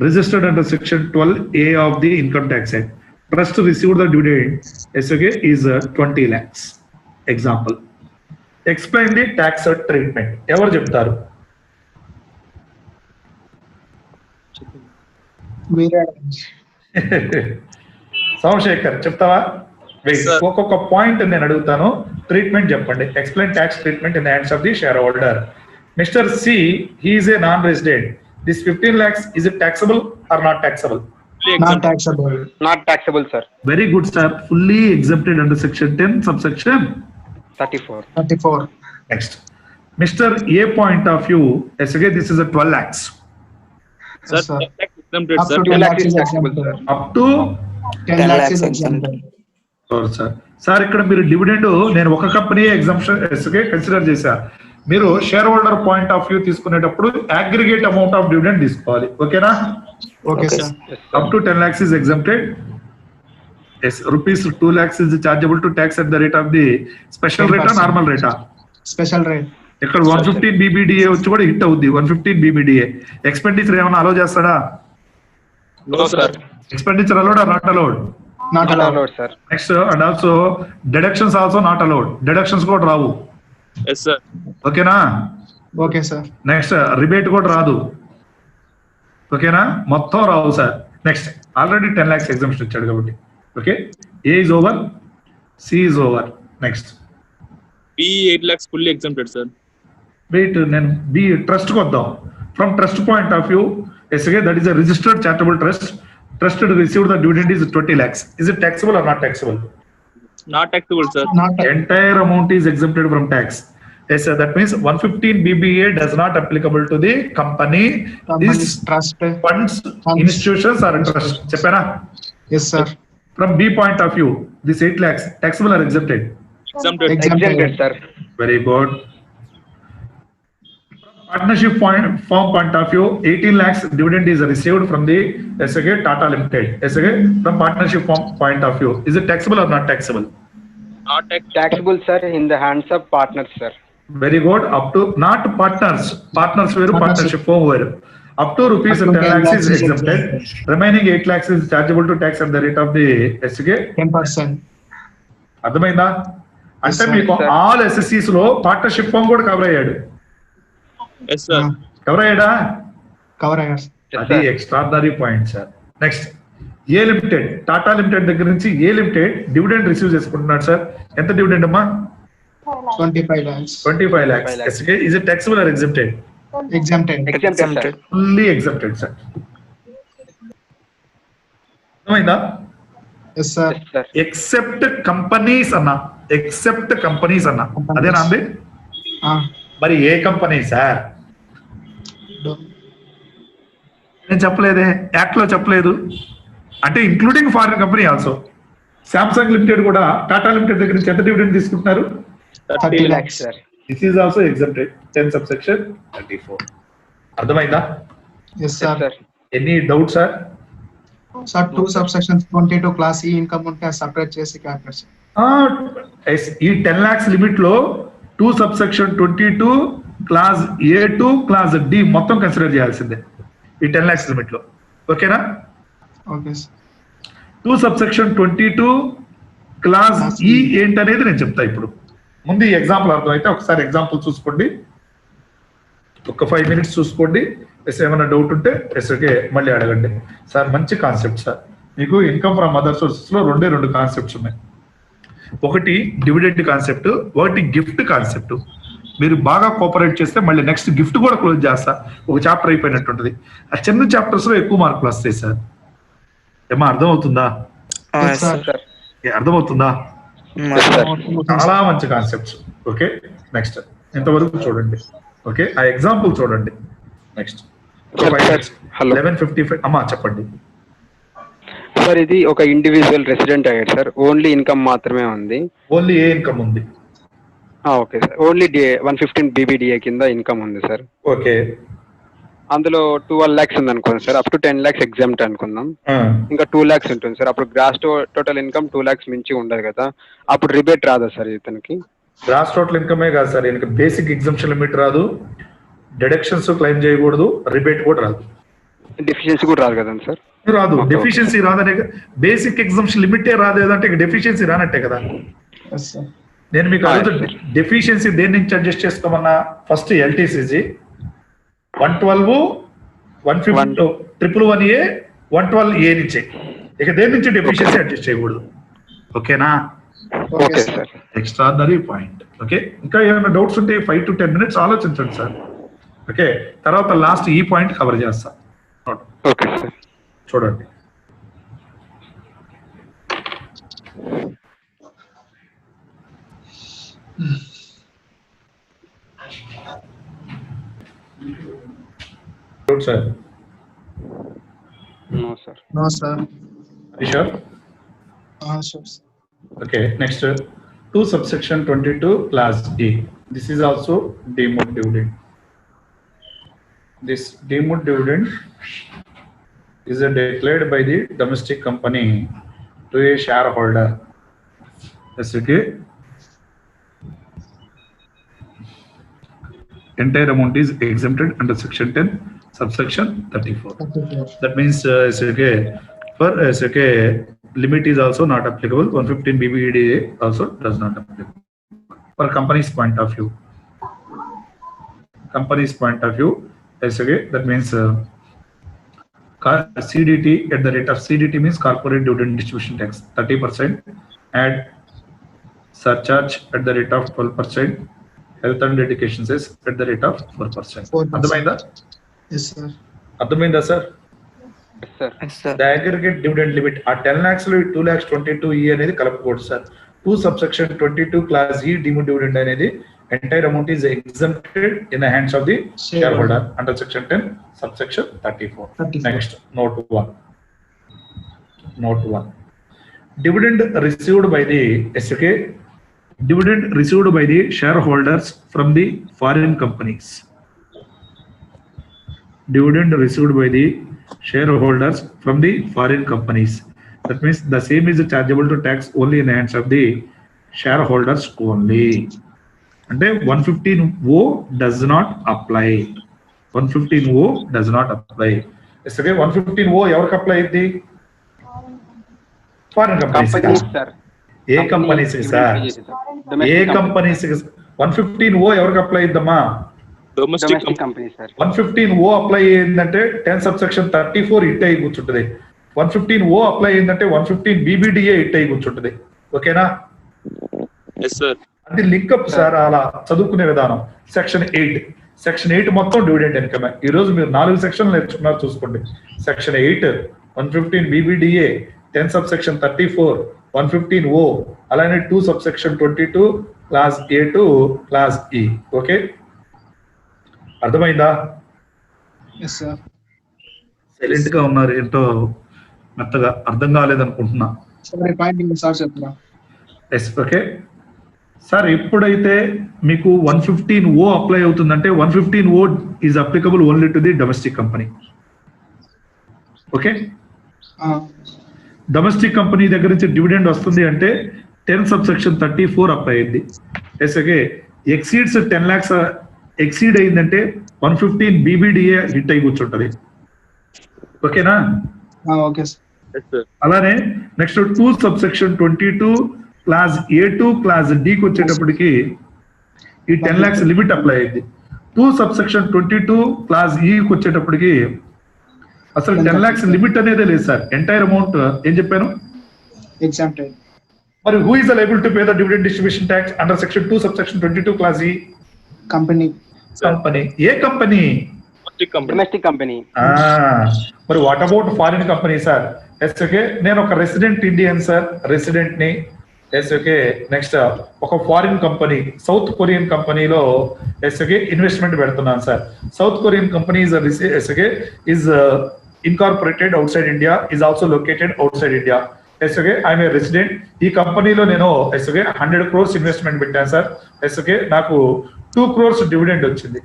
[SPEAKER 1] registered under section 12A of the income tax act. Trust received the dividend SOK is 20 lakhs. Example. Explain the tax treatment. ఎవరు చెప్తారు?
[SPEAKER 3] మీరే.
[SPEAKER 1] సోమశేఖర్ చెప్తావా? Wait,
[SPEAKER 4] Sir.
[SPEAKER 1] ఒక్కొక్క point నేను అడుగుతాను, treatment చెప్పండి. Explain tax treatment in the hands of the share holder. Mister C, he is a non resident. This 15 lakhs, is it taxable or not taxable?
[SPEAKER 3] Not taxable.
[SPEAKER 2] Not taxable sir.
[SPEAKER 1] Very good, sir. Fully exempted under section 10, subsection
[SPEAKER 2] 34.
[SPEAKER 3] 34.
[SPEAKER 1] next. Mr. A point of view, yes, again, this is a 12 lakhs.
[SPEAKER 4] Sir,
[SPEAKER 3] Yes, sir.
[SPEAKER 4] tax exempted,
[SPEAKER 3] Up
[SPEAKER 4] sir.
[SPEAKER 3] to
[SPEAKER 2] 2
[SPEAKER 3] 10
[SPEAKER 2] lakhs
[SPEAKER 3] lakhs
[SPEAKER 2] is
[SPEAKER 3] is
[SPEAKER 2] taxable,
[SPEAKER 3] exempted.
[SPEAKER 2] sir.
[SPEAKER 1] Up to
[SPEAKER 3] 10 lakhs is exempted.
[SPEAKER 1] Sir sir ఇక్కడ మీరు dividend నేను ఒక company exemption consider చేశా. మీరు share holder point of view తీసుకునేటప్పుడు aggregate amount of dividend తీసుకోవాలి. ఓకేనా?
[SPEAKER 3] Okay, sir.
[SPEAKER 1] Up to 10 lakhs is exempted. Yes, rupees 2 lakhs is chargeable to tax at the rate of the special rate or
[SPEAKER 3] 10%.
[SPEAKER 1] normal rate.
[SPEAKER 3] Special rate.
[SPEAKER 1] ఇక్కడ 115 BBDA వచ్చి కూడా hit అవుద్ది. 115 BBDA expenditure ఏమైనా అలో చేస్తాడా?
[SPEAKER 4] No, sir.
[SPEAKER 1] Expenditure allowed or not allowed?
[SPEAKER 3] Not allowed.
[SPEAKER 2] sir.
[SPEAKER 1] Next and also deductions also not allowed. Deductions కూడా రావు.
[SPEAKER 4] Yes, sir.
[SPEAKER 1] ఓకేనా?
[SPEAKER 3] Okay, sir.
[SPEAKER 1] Next rebate కూడా రాదు. ఓకేనా? మొత్తం రావు sir. Next already 10 lakhs exemption ఇచ్చాడు కాబట్టి okay. A is over, C is over. Next
[SPEAKER 4] B 8 lakhs fully exempted, sir.
[SPEAKER 1] Wait, నేను బి ట్రస్ట్ కి వద్దాం. From trust point of view, ఎస్గే that is a registered charitable trust. Trusted received the dividend is 20 lakhs. Is it taxable or not taxable?
[SPEAKER 4] Not taxable, sir.
[SPEAKER 3] Not
[SPEAKER 1] Entire amount is exempted from tax. Yes, sir. That means 115 BBA does not applicable to the company.
[SPEAKER 3] company's
[SPEAKER 1] This
[SPEAKER 3] trust.
[SPEAKER 1] funds,
[SPEAKER 3] Funds.
[SPEAKER 1] institutions are trust. Cheppana?
[SPEAKER 3] Yes, sir.
[SPEAKER 1] From B point of view, this 8 lakhs taxable or exempted?
[SPEAKER 4] Exempted.
[SPEAKER 2] Exempted, sir.
[SPEAKER 1] Very good. Partnership firm point of view, 18 lakhs dividend is received from the SAG Tata Limited. SAG from partnership firm point of view, is it taxable or not taxable?
[SPEAKER 4] Not
[SPEAKER 2] Taxable, sir, in the hands of partners, sir.
[SPEAKER 1] Very good. Up to not partners. Partners veru,
[SPEAKER 3] Partnership.
[SPEAKER 1] partnership firm veru. Up to rupees
[SPEAKER 3] Up to
[SPEAKER 1] 10 lakhs is exempted.
[SPEAKER 3] exempted.
[SPEAKER 1] Remaining 8 lakhs is chargeable to tax at the rate of the SAG.
[SPEAKER 3] 10%.
[SPEAKER 1] అర్థమైందా? అంటే
[SPEAKER 3] sir.
[SPEAKER 1] మీకు
[SPEAKER 2] Sir.
[SPEAKER 1] All ఎస్ఎస్సీస్ లో partnership firm కూడా cover అయ్యాడు.
[SPEAKER 4] Yes, sir.
[SPEAKER 1] Cover అయ్యాడా?
[SPEAKER 3] Cover areas.
[SPEAKER 2] Yes,
[SPEAKER 1] అది
[SPEAKER 2] sir.
[SPEAKER 1] Extraordinary point sir. Next A limited, Tata limited దగ్గర నుంచి ఏ లిమిటెడ్ డివిడెండ్ రిసీవ్ చేసుకుంటున్నాడు సార్. ఎంత డివిడెండ్ అమ్మా?
[SPEAKER 3] 25 lakhs.
[SPEAKER 1] 25 lakhs.
[SPEAKER 2] 25 lakhs.
[SPEAKER 1] Is it taxable or exempted?
[SPEAKER 3] Exempted.
[SPEAKER 2] Exempted, sir.
[SPEAKER 1] Fully exempted, sir. అర్థమైందా?
[SPEAKER 3] Yes, sir.
[SPEAKER 2] Yes, sir.
[SPEAKER 1] Except companies అన్నా, except companies అన్నా,
[SPEAKER 3] Companies.
[SPEAKER 1] అదేనా అండి?
[SPEAKER 3] Ah.
[SPEAKER 1] మరి ఏ కంపెనీ సార్? నేను చెప్పలేదే, యాక్ట్ లో చెప్పలేదు. అంటే including foreign company also. Samsung limited కూడా టాటా లిమిటెడ్ దగ్గర నుంచి ఎంత డివిడెండ్ తీసుకుంటున్నారు?
[SPEAKER 3] 30
[SPEAKER 2] Lakhs,
[SPEAKER 3] lakhs.
[SPEAKER 2] sir.
[SPEAKER 1] This is also exempted. 10 subsection 34. అర్థమైందా?
[SPEAKER 3] Yes,
[SPEAKER 2] Yes,
[SPEAKER 3] sir.
[SPEAKER 2] sir.
[SPEAKER 1] Any doubt sir?
[SPEAKER 3] Sir, 2 subsections 22 class E income ఉంటే separate చేసి calculate.
[SPEAKER 1] ఈ 10 lakhs లిమిట్ లో 2 subsection 22 class A2 class D మొత్తం కన్సిడర్ చేయాల్సిందే ఈ 10 lakhs limit లో. ఓకేనా?
[SPEAKER 3] Okay, sir.
[SPEAKER 1] 2 subsection 22 clause E ఏంటనేది నేను చెప్తా ఇప్పుడు. ముందు ఈ ఎగ్జాంపుల్ అర్థమైతే ఒకసారి ఎగ్జాంపుల్ చూసుకోండి. ఒక 5 minutes చూసుకోండి. ఏమైనా డౌట్ ఉంటే ఓకే మళ్ళీ అడగండి. సార్ మంచి కాన్సెప్ట్ సార్. మీకు ఇన్కమ్ ఫ్రమ్ అదర్ సోర్సెస్ లో రెండు కాన్సెప్ట్స్ ఉన్నాయి. ఒకటి డివిడెండ్ కాన్సెప్ట్, ఒకటి గిఫ్ట్ కాన్సెప్ట్. మీరు బాగా కోఆపరేట్ చేస్తే మళ్ళీ నెక్స్ట్ గిఫ్ట్ కూడా క్లోజ్ చేస్తా. ఒక చాప్టర్ అయిపోయినట్టుంటది. ఆ చిన్న చాప్టర్స్ లో ఎక్కువ మార్కులు వస్తాయి సార్. ఏమా అర్థం అవుతుందా?
[SPEAKER 3] Yes, sir.
[SPEAKER 2] Sir.
[SPEAKER 1] అర్థమవుతుందా?
[SPEAKER 2] Yes, sir.
[SPEAKER 1] చాలా మంచి కాన్సెప్ట్స్. ఓకే నెక్స్ట్ ఇంతవరకు చూడండి. ఓకే ఆ ఎగ్జాంపుల్ చూడండి. Next
[SPEAKER 2] Hello.
[SPEAKER 1] 11:55 అమ్మా చెప్పండి.
[SPEAKER 2] సార్ ఇది ఒక ఇండివిజువల్ రెసిడెంట్ అయ్యాడు సార్. ఓన్లీ ఇన్కమ్ మాత్రమే ఉంది.
[SPEAKER 1] ఓన్లీ ఏ ఇన్కమ్ ఉంది?
[SPEAKER 2] Okay sir. ఓన్లీ 115 BBDA కింద ఇన్కమ్ ఉంది సార్.
[SPEAKER 1] ఓకే
[SPEAKER 2] అందులో 12 lakhs ఉంది అనుకోండి sir. Up to 10 lakhs exempt అనుకుందాం. ఇంకా 2 lakhs ఉంటుంది సార్. అప్పుడు గ్రాస్ టోటల్ ఇన్కమ్ 2 lakhs మించి ఉండదు కదా. అప్పుడు రిబేట్ రాదా సార్ ఇతనికి?
[SPEAKER 1] గ్రాస్ టోటల్ ఇన్కమే కాదు సార్, ఈయనకి బేసిక్ ఎగ్జామ్షన్ లిమిట్ రాదు, డిడక్షన్స్ క్లెయిమ్ చేయకూడదు, రిబేట్ కూడా రాదు.
[SPEAKER 2] డెఫిషియన్సీ కూడా రాదు కదండి సార్?
[SPEAKER 1] రాదు.
[SPEAKER 2] Okay.
[SPEAKER 1] డెఫిషియన్సీ రాదనే, బేసిక్ ఎగ్జామ్షన్ లిమిటే రాదేదంటే డెఫిషియన్సీ రానట్టే కదా.
[SPEAKER 3] Yes, sir.
[SPEAKER 1] నేను మీకు
[SPEAKER 2] Ah,
[SPEAKER 1] అడుగుతా
[SPEAKER 2] yes,
[SPEAKER 1] డెఫిషియన్సీ దేని నుంచి adjust చేసుకోమన్నా? First LTCG 112 150 111A 112A నుంచే. ఇక దేని నుంచి డెఫిషియన్సీ అడ్జస్ట్ చేయకూడదు. ఓకేనా?
[SPEAKER 2] Okay sir.
[SPEAKER 1] Extraordinary point. Okay, ఇంకా ఏమైనా డౌట్స్ ఉంటే 5 to 10 minutes ఆలోచించండి సార్. ఓకే, తర్వాత లాస్ట్ ఈ పాయింట్ కవర్ చేస్తా.
[SPEAKER 2] Okay sir.
[SPEAKER 1] చూడండి, sir.
[SPEAKER 2] No sir.
[SPEAKER 3] No, sir.
[SPEAKER 1] Sure?
[SPEAKER 3] Sure, sir.
[SPEAKER 1] Okay, next, 2 subsection 22 class E. This is also demote dividend. This demote dividend is declared by the domestic company to a shareholder. That's okay. Entire amount is exempted under section 10, subsection 34. That means it's okay. For okay, limit is also not applicable. 115 BBDA also does not applicable. For company's point of view, yes, okay, that means CDT at the rate of CDT means corporate dividend distribution tax 30%, add surcharge at the rate of 12%, health and education cess at the rate of 4%.
[SPEAKER 3] 4%.
[SPEAKER 1] అర్థమైందా?
[SPEAKER 3] Yes, sir.
[SPEAKER 1] అర్థమైందా sir?
[SPEAKER 2] Yes sir.
[SPEAKER 1] The aggregate dividend limit ఆ 10 lakhs లో 2,22,E అనేది కలపకూడదు sir. 2 subsection 22 class E deemed dividend అనేది entire amount is exempted in the hands of the shareholder under section 10 subsection 34. Next, note 1. Dividend received by the SK, dividend received by the shareholders from the foreign companies. Dividend received by the shareholders from the foreign companies. That means the same is chargeable to tax only in the hands of the shareholders only. And then 115O does not apply. 115O does not apply. Yes, okay, 115O ఎవరికి apply అయింది? Foreign companies.
[SPEAKER 2] Sir.
[SPEAKER 1] ఏ companies sir? ఏ companies? 115O ఎవరికి apply అయిందమ్మా?
[SPEAKER 4] Domestic
[SPEAKER 2] company sir.
[SPEAKER 1] 115O apply అయిందంటే 10 subsection 34 hit అయి కూర్చుంటది. 115O apply అయిందంటే 115 BBDA hit అయి కూర్చుంటది. ఓకేనా?
[SPEAKER 4] Yes sir.
[SPEAKER 1] అది లింకప్ సార్, అలా చదువుకునే విధానం. సెక్షన్ 8 మొత్తం డివిడెండ్ ఇన్కమ్. ఈ రోజు మీరు 4 సెక్షన్లు నేర్చుకున్నారు, చూసుకోండి. సెక్షన్ 8 115 BBDA, 10 subsection 34 115O, అలానే 2 subsection 22 class A to class E. Okay, అర్థమైందా?
[SPEAKER 3] Yes, sir.
[SPEAKER 1] సైలెంట్ గా ఉన్నారు, ఏంటో మెత్తగా అర్థం కాలేదనుకుంటున్నా.
[SPEAKER 3] Sorry, point సార్ చెప్తున్నా.
[SPEAKER 1] Yes, okay sir. ఎప్పుడైతే మీకు 115O అప్లై అవుతుందంటే 115O is applicable only to the domestic company. Okay, domestic company దగ్గర నుంచి డివిడెండ్ వస్తుంది అంటే 10 subsection 34 అప్లై అయింది. Yes, okay. Exceeds 10 lakhs exceed అయిందంటే 115 BBDA హిట్ అయి కూర్చుంటది. ఓకేనా?
[SPEAKER 3] Okay sir.
[SPEAKER 4] Yes sir.
[SPEAKER 1] అలానే next 2 subsection 22 class A to class D కి వచ్చేటప్పటికి ఈ 10 lakhs లిమిట్ అప్లై అయింది. 2 subsection 22 క్లాస్ E కి వచ్చేటప్పటికి అసలు 10 lakhs లిమిట్ అనేదే లేదు సార్. ఎంటైర్ అమౌంట్ ఏం చెప్పాను?
[SPEAKER 3] Exempted.
[SPEAKER 1] మరి who is liable to pay the dividend distribution tax under section 2 subsection 22 clause E?
[SPEAKER 3] Company.
[SPEAKER 1] Company. ఏ కంపెనీ?
[SPEAKER 2] Domestic company.
[SPEAKER 1] మరి what about foreign company sir? Yes, okay. నేను ఒక resident Indian sir, resident ని. Yes, okay. Next ఒక foreign company, South Korean కంపెనీలో yes, okay, investment పెడుతున్నాను sir. South Korean company yes, okay, is incorporated outside India, is also located outside India. Yes, okay, I am a resident. ఈ కంపెనీలో నేను yes, okay, 100 crores investment పెట్టాను sir. Yes, okay, నాకు 2 crores dividend వచ్చింది.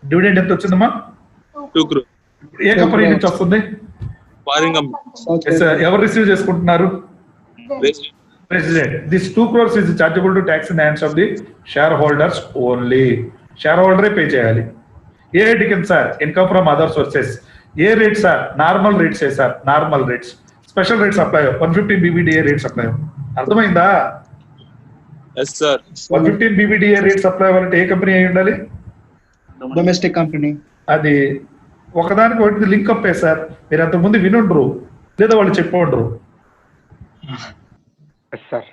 [SPEAKER 1] Dividend ఎంత వచ్చిందమ్మా?
[SPEAKER 4] 2 crores.
[SPEAKER 1] ఏ company నుంచి వస్తుంది?
[SPEAKER 4] Foreign company.
[SPEAKER 1] ఎవరు రిసీవ్ చేసుకుంటున్నారు? President. This 2 crores is chargeable to tax in the hands of the shareholders only. Share హోల్డరే పే చేయాలి. ఏ టికెన్ sir? Income from other sources. ఏ rate sir? Normal rates sir, normal rates. Special rates apply 115 BBDA rates apply. అర్థమైందా?
[SPEAKER 4] Yes sir.
[SPEAKER 1] 115 BBDA rates apply అవ్వాలంటే ఏ company అయి ఉండాలి?
[SPEAKER 3] Domestic company.
[SPEAKER 1] అది ఒకదానికి ఒకటి లింక్ అప్ సార్. మీరు అంతకుముందు వినుండ్రు లేదా వాళ్ళు చెప్పండ్రు.
[SPEAKER 2] Yes sir.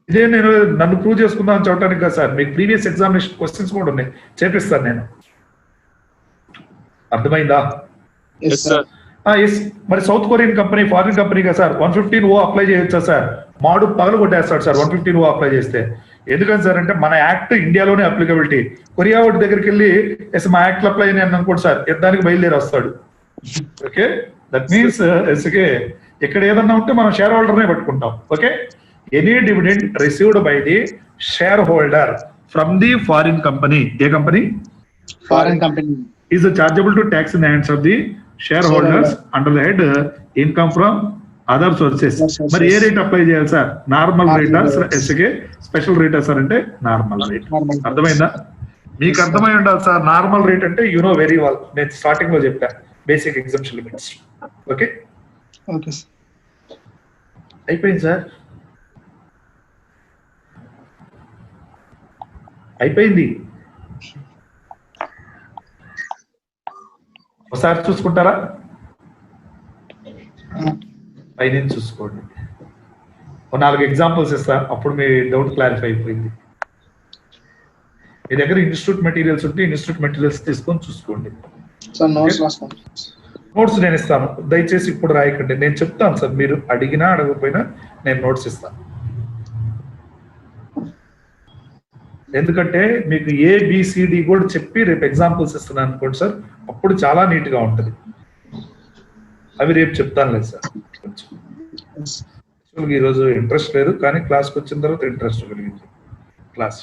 [SPEAKER 1] ఇదే నేను నన్ను ప్రూవ్ చేసుకుందాం అని చెప్పడానికి కదా సార్, మీకు ప్రీవియస్ ఎగ్జామినేషన్ క్వశ్చన్స్ కూడా ఉన్నాయి, చేపిస్తాను నేను. అర్థమైందా?
[SPEAKER 4] Yes sir.
[SPEAKER 1] ఎస్. మరి south Korean company foreign company కదా సార్, 115 ఓ అప్లై చేయొచ్చా సార్? మాడు పగలు కొట్టేస్తాడు సార్ 115 ఓ అప్లై చేస్తే. ఎందుకని సార్ అంటే మన యాక్ట్ ఇండియాలోనే అప్లికబిలిటీ. కొరియా వాడి దగ్గరికి వెళ్ళి ఎస్ మా యాక్ట్ అప్లై అని అనుకోండి సార్, యుద్ధానికి బయలుదేరి వస్తాడు. ఓకే, దట్ మీన్స్ ఎస్కే ఇక్కడ ఏదన్నా ఉంటే మనం షేర్ హోల్డర్నే పెట్టుకుంటాం. Okay, any dividend received by the share holder from the foreign company, ఏ company?
[SPEAKER 3] Foreign company
[SPEAKER 1] is chargeable to tax in the hands of the share holders under the head income from other sources. మరి ఏ rate apply చేయాలి sir? Normal రేటా ఎస్కే special రేటా sir? అంటే normal rate. అర్థమైందా? మీకు అర్థమై ఉండాలి సార్. నార్మల్ రేట్ అంటే యు నో వెరీ వెల్, నేను స్టార్టింగ్ లో చెప్పా basic exemption limits. Okay
[SPEAKER 3] okay
[SPEAKER 1] అయిపోయింది సార్, అయిపోయింది. ఒకసారి చూసుకుంటారా? పైన చూసుకోండి. ఒక 4 ఎగ్జాంపుల్స్ ఇస్తా, అప్పుడు మీ డౌట్ క్లారిఫై అయిపోయింది. మీ దగ్గర ఇన్స్టిట్యూట్ మెటీరియల్స్ ఉంటే ఇన్స్టిట్యూట్ మెటీరియల్స్ తీసుకొని చూసుకోండి. నోట్స్ నేను ఇస్తాను, దయచేసి ఇప్పుడు రాయకండి, నేను చెప్తాను సార్. మీరు అడిగినా అడగకపోయినా నేను నోట్స్ ఇస్తాను. ఎందుకంటే మీకు ఏబిసిడి కూడా చెప్పి రేపు ఎగ్జాంపుల్స్ ఇస్తున్నాను అనుకోండి సార్, అప్పుడు చాలా నీట్ గా ఉంటుంది. అవి రేపు చెప్తాను లేదు సార్. కొంచెం ఈరోజు ఇంట్రెస్ట్ లేదు, కానీ క్లాస్కి వచ్చిన తర్వాత ఇంట్రెస్ట్ కలిగింది క్లాస్.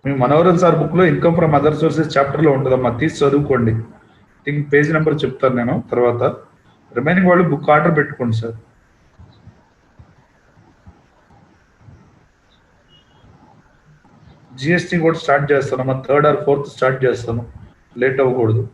[SPEAKER 1] మీ మనోహరన్ సార్ బుక్ లో income from other sources chapter లో ఉంటుందమ్మా, తీసి చదువుకోండి. థింక్ పేజ్ నెంబర్ చెప్తాను నేను తర్వాత. రిమైనింగ్ వాళ్ళు బుక్ ఆర్డర్ పెట్టుకోండి సార్. జిఎస్టీ కూడా స్టార్ట్ చేస్తానమ్మా, 3rd or 4th స్టార్ట్ చేస్తాను, లేట్ అవ్వకూడదు.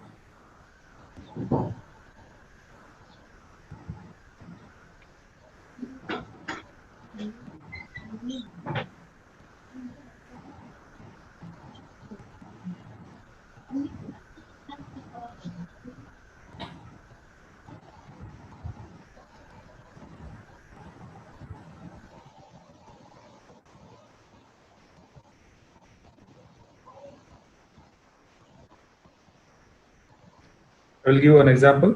[SPEAKER 1] I will give an example.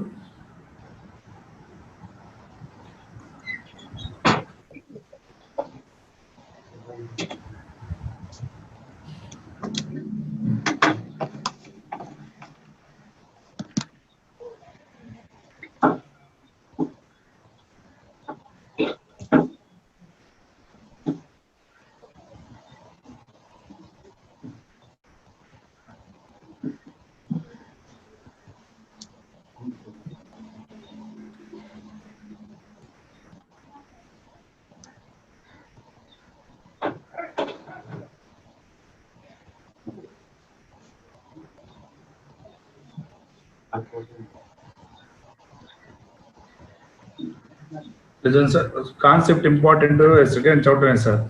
[SPEAKER 1] Concept important second చూడటమే సార్.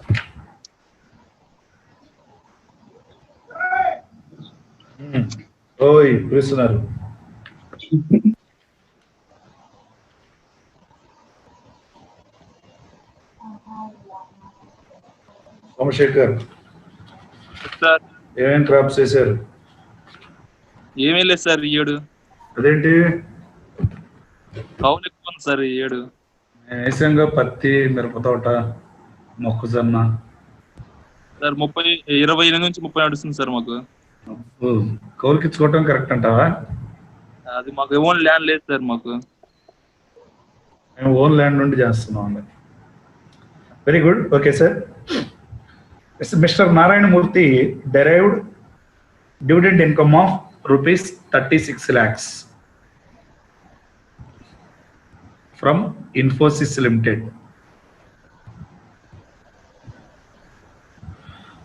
[SPEAKER 1] ఓయ్ పిలుస్తున్నారు. సోమశేఖర్
[SPEAKER 4] సార్
[SPEAKER 1] ఏమేం క్రాప్స్ చేశారు?
[SPEAKER 4] ఏమీ లేదు సార్ ఈ ఏడు.
[SPEAKER 1] అదేంటి?
[SPEAKER 4] కౌలు ఎక్కువ ఉంది సార్ ఈ ఏడు.
[SPEAKER 1] వేసంగా పత్తి, మిరప తోట, మొక్కజొన్న
[SPEAKER 4] సార్ 28 నుంచి 30 నడుస్తుంది సార్ మాకు.
[SPEAKER 1] కౌలుకి ఇచ్చుకోవటం కరెక్ట్ అంటావా?
[SPEAKER 4] అది మాకు ఓన్ ల్యాండ్ లేదు సార్ మాకు.
[SPEAKER 1] మేము ఓన్ ల్యాండ్ నుండి చేస్తున్నాం. Very good. Okay sir. Mister Narayana Murthy derived dividend income of rupees 36 lakhs from Infosys Limited.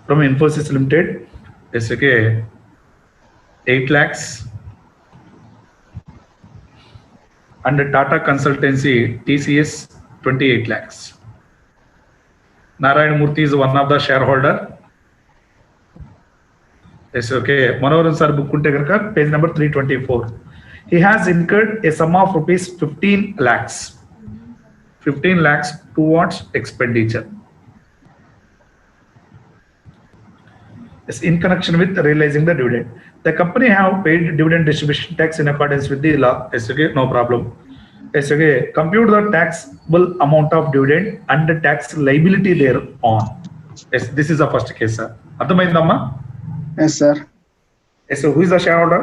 [SPEAKER 1] From Infosys Limited, yes, okay. 8 lakhs. And Tata Consultancy, TCS, 28 lakhs. Narayan Murthy is one of the shareholder. Yes, okay. Manoharan sir book unte ganaka page number 324. He has incurred a sum of rupees 15 lakhs. 15 lakhs towards expenditure. Yes, in connection with realizing the dividend. The company have paid dividend distribution tax in accordance with the law. Yes, okay, no problem. Yes, okay. Compute the taxable amount of dividend and the tax liability thereon. Yes, this is the first case, sir. Adhamaindamma?
[SPEAKER 3] Yes, sir.
[SPEAKER 1] Yes, so who is the shareholder?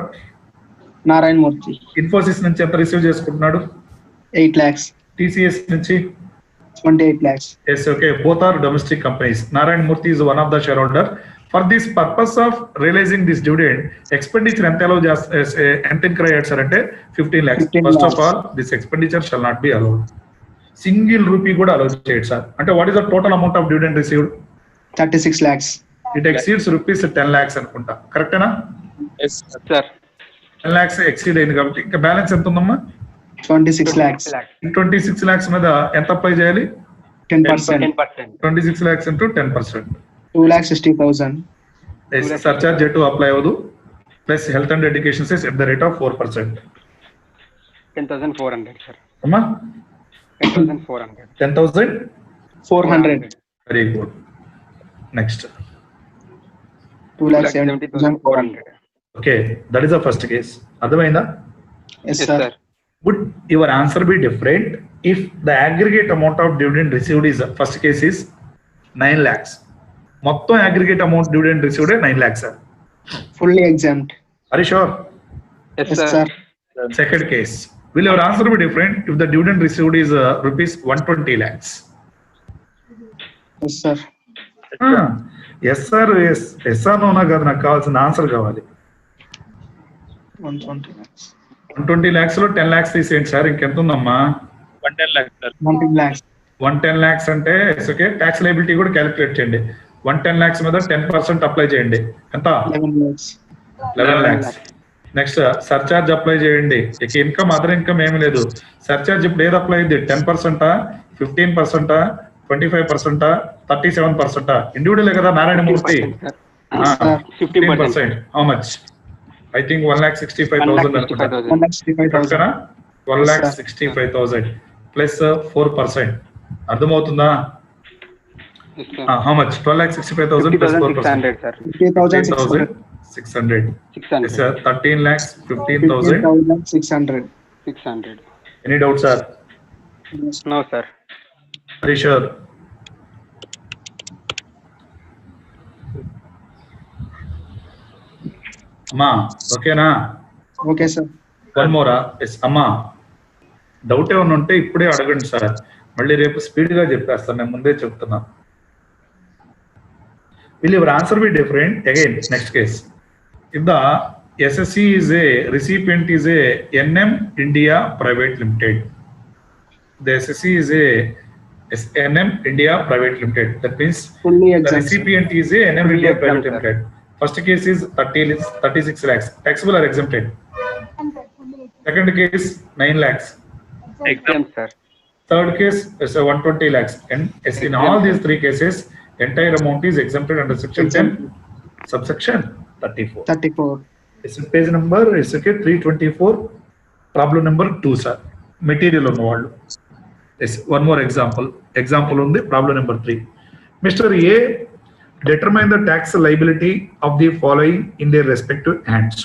[SPEAKER 3] Narayan Murthy.
[SPEAKER 1] Infosys నుంచి ఎంత receive చేసుకుంటున్నాడు?
[SPEAKER 3] 8 lakhs.
[SPEAKER 1] TCS నుంచి
[SPEAKER 3] 28 lakhs.
[SPEAKER 1] yes, okay, both are domestic companies. Narayan Murthy is one of the shareholder. For this purpose of realizing this dividend, expenditure ఎంత allow ఎంత incur అయ్యాడు sir అంటే 15 lakhs.
[SPEAKER 3] 15
[SPEAKER 1] First of
[SPEAKER 3] lakhs.
[SPEAKER 1] all, this expenditure shall not be allowed. Single rupee కూడా allow చేయడు sir. అంటే what is the total amount of dividend received?
[SPEAKER 3] 36 lakhs.
[SPEAKER 1] It exceeds rupees 10 lakhs అనుకుంటా. కరెక్టేనా?
[SPEAKER 4] Yes,
[SPEAKER 2] sir.
[SPEAKER 1] 10 lakhs exceed అయింది కాబట్టి ఇంకా balance ఎంత ఉందమ్మా?
[SPEAKER 3] 26 lakhs.
[SPEAKER 1] 26 lakhs మీద ఎంత అప్లై చేయాలి?
[SPEAKER 3] 10%.
[SPEAKER 1] 26 lakhs into 10%.
[SPEAKER 3] 2,60,000.
[SPEAKER 1] Yes, surcharge to apply avadu. Plus health and education says at the rate of 4%.
[SPEAKER 2] 10,400, sir.
[SPEAKER 1] Amma?
[SPEAKER 2] 10,400.
[SPEAKER 1] 10,000?
[SPEAKER 3] 400.
[SPEAKER 1] Very good. Next.
[SPEAKER 3] 2,70,400.
[SPEAKER 1] Okay, that is the first case. Adhamainda?
[SPEAKER 3] Yes,
[SPEAKER 2] Yes,
[SPEAKER 3] sir.
[SPEAKER 2] sir.
[SPEAKER 1] Would your answer be different if the aggregate amount of dividend received is, first case is 9 lakhs. మొత్తం aggregate amount dividend received 9 lakhs, sir.
[SPEAKER 3] Fully exempt.
[SPEAKER 1] Are you sure?
[SPEAKER 2] Yes,
[SPEAKER 3] Yes,
[SPEAKER 2] sir.
[SPEAKER 3] sir.
[SPEAKER 1] Second case. Will your answer be different if the dividend received is rupees 120 lakhs?
[SPEAKER 3] Yes, sir.
[SPEAKER 1] Yes, sir. Yes, yes, sir. No, నాకు కావాల్సిన answer కావాలి.
[SPEAKER 3] 120 lakhs.
[SPEAKER 1] 120 lakhs లో 10 lakhs తీసేయండి sir, ఇంకెంత ఉందమ్మా?
[SPEAKER 4] 110 lakhs, sir.
[SPEAKER 3] 110 lakhs.
[SPEAKER 1] 110 lakhs అంటే okay, tax liability కూడా calculate చేయండి. 110 lakhs మీద 10% అప్లై చేయండి. ఎంత?
[SPEAKER 3] 11 lakhs.
[SPEAKER 1] 11 lakhs. Next surcharge apply చేయండి. ఇక ఇన్కమ్, అదర్ ఇన్కమ్ ఏమి లేదు. సర్చార్జ్ ఇప్పుడు ఏది అప్లై అయింది? 10%, 15%, 25%, 37%? ఇండివిజువల్ కదా Narayana Murthy? 15%. How much? I think 1,65,000 అనుకుంటా.
[SPEAKER 3] 165,000.
[SPEAKER 1] 1,65,000 ప్లస్ 4%. అర్థమవుతుందా?
[SPEAKER 2] Yes, sir.
[SPEAKER 1] How much? 12,65,000 plus 4%.
[SPEAKER 2] 50,600, sir.
[SPEAKER 3] 50,600.
[SPEAKER 1] 50,600.
[SPEAKER 2] 600.
[SPEAKER 1] Yes, sir. 13,15,000.
[SPEAKER 3] 50,600.
[SPEAKER 2] 600.
[SPEAKER 1] Any doubts, sir?
[SPEAKER 3] Yes.
[SPEAKER 2] No, sir.
[SPEAKER 1] Are you sure? అమ్మా ఓకేనా?
[SPEAKER 3] Okay, sir.
[SPEAKER 1] వన్ మోరా? ఎస్ అమ్మా, డౌట్ ఏమైనా ఉంటే ఇప్పుడే అడగండి సార్, మళ్ళీ రేపు స్పీడ్ గా చెప్పేస్తాను, నేను ముందే చెప్తున్నా. Will your answer be different? Again, next case. If the SSC is a recipient is a NM India Private Limited. The SSC is a NM India Private Limited. That means
[SPEAKER 3] Fully
[SPEAKER 1] the
[SPEAKER 3] exempt.
[SPEAKER 1] recipient is a NM India
[SPEAKER 2] exempt,
[SPEAKER 1] Private
[SPEAKER 2] sir.
[SPEAKER 1] Limited. First case is 36 lakhs. Taxable or exempted? Second case 9 lakhs.
[SPEAKER 2] Exempt, sir.
[SPEAKER 1] Third case is 120 lakhs. And as in all these three cases, entire amount is exempted under section 10, subsection 34.
[SPEAKER 3] 34.
[SPEAKER 1] It's page number is okay 324. Problem number 2, sir. Material on wall. Yes, one more example. Example on the problem number 3. Mr. A determine the tax liability of the following in their respective hands.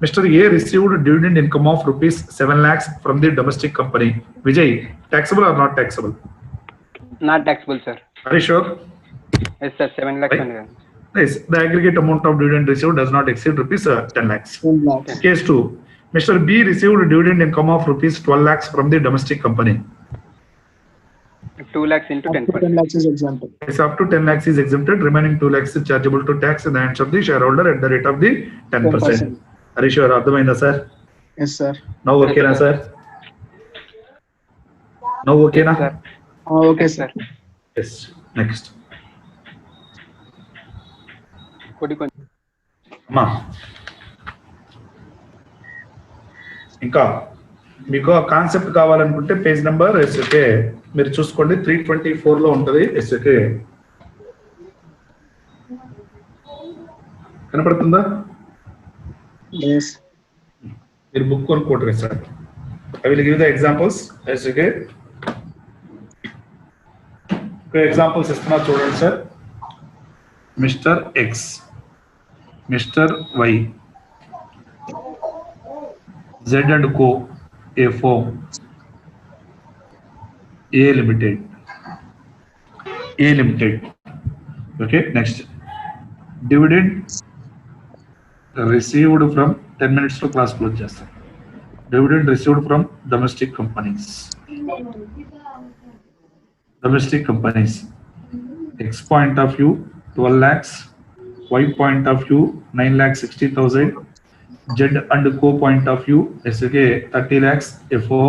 [SPEAKER 1] Mr. A received dividend income of rupees 7 lakhs from the domestic company. Vijay, taxable or not taxable?
[SPEAKER 2] Not taxable, sir.
[SPEAKER 1] Are you sure?
[SPEAKER 2] Yes, sir. 7 lakhs.
[SPEAKER 1] Right.
[SPEAKER 2] only.
[SPEAKER 1] Yes, the aggregate amount of dividend received does not exceed rupees 10 lakhs.
[SPEAKER 3] 10 lakhs.
[SPEAKER 1] Case 2. Mr. B received dividend income of rupees 12 lakhs from the domestic company.
[SPEAKER 2] 2 lakhs into
[SPEAKER 3] Up to 10
[SPEAKER 2] 10%.
[SPEAKER 3] lakhs is exempted.
[SPEAKER 1] Yes, up to 10 lakhs is exempted. Remaining 2 lakhs is chargeable to tax in the hands of the shareholder at the rate of the 10%.
[SPEAKER 3] 10%.
[SPEAKER 1] Are you sure? Ardhamainda, sir?
[SPEAKER 3] Yes, sir.
[SPEAKER 1] Now okay na, sir? Now okay na?
[SPEAKER 2] Yes, sir.
[SPEAKER 3] Okay,
[SPEAKER 2] Yes,
[SPEAKER 3] sir.
[SPEAKER 1] Yes. Next.
[SPEAKER 2] కొద్ది కొంచెం
[SPEAKER 1] అమ్మా ఇంకా మీకు ఆ concept కావాలనుకుంటే page number SK మీరు చూసుకోండి 324 లో ఉంటుంది ఎస్కే కనపడుతుందా మీరు బుక్ కొనుక్కోండి sir I will give the examples ఎస్కే ఎగ్జాంపుల్స్ ఇస్తున్నా చూడండి sir mister X mister Y Z and Co. a firm A Limited. Okay, next. Dividend received from 10 minutes to class close just. Dividend received from domestic companies. X point of view 12 lakhs, Y point of view 9,60,000. Z and Co point of view SK 30 lakhs, FO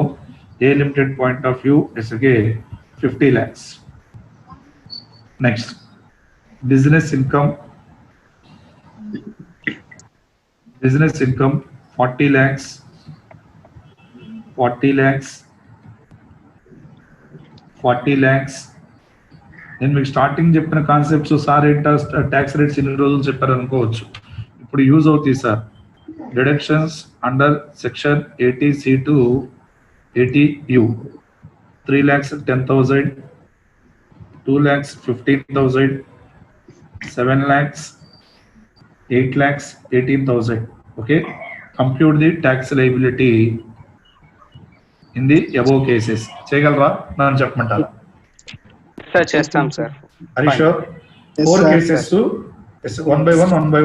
[SPEAKER 1] A Limited point of view SK 50 lakhs. Next, business income 40 lakhs, 40 lakhs. నేను మీకు starting చెప్పిన concepts sir ఏంటో tax rates ఇన్ని రోజులు చెప్పారు అనుకోవచ్చు, ఇప్పుడు use అవుతాయి sir. Deductions under section 80C to 80U 3,10,000, 2,15,000, 7 lakhs, 8 lakhs, 18,000. Okay, compute the tax liability in the above cases. చేయగలరా నన్ను చెప్పమంటారా?
[SPEAKER 2] సార్ చేస్తాం sir.
[SPEAKER 1] Are you sure? 4 cases one by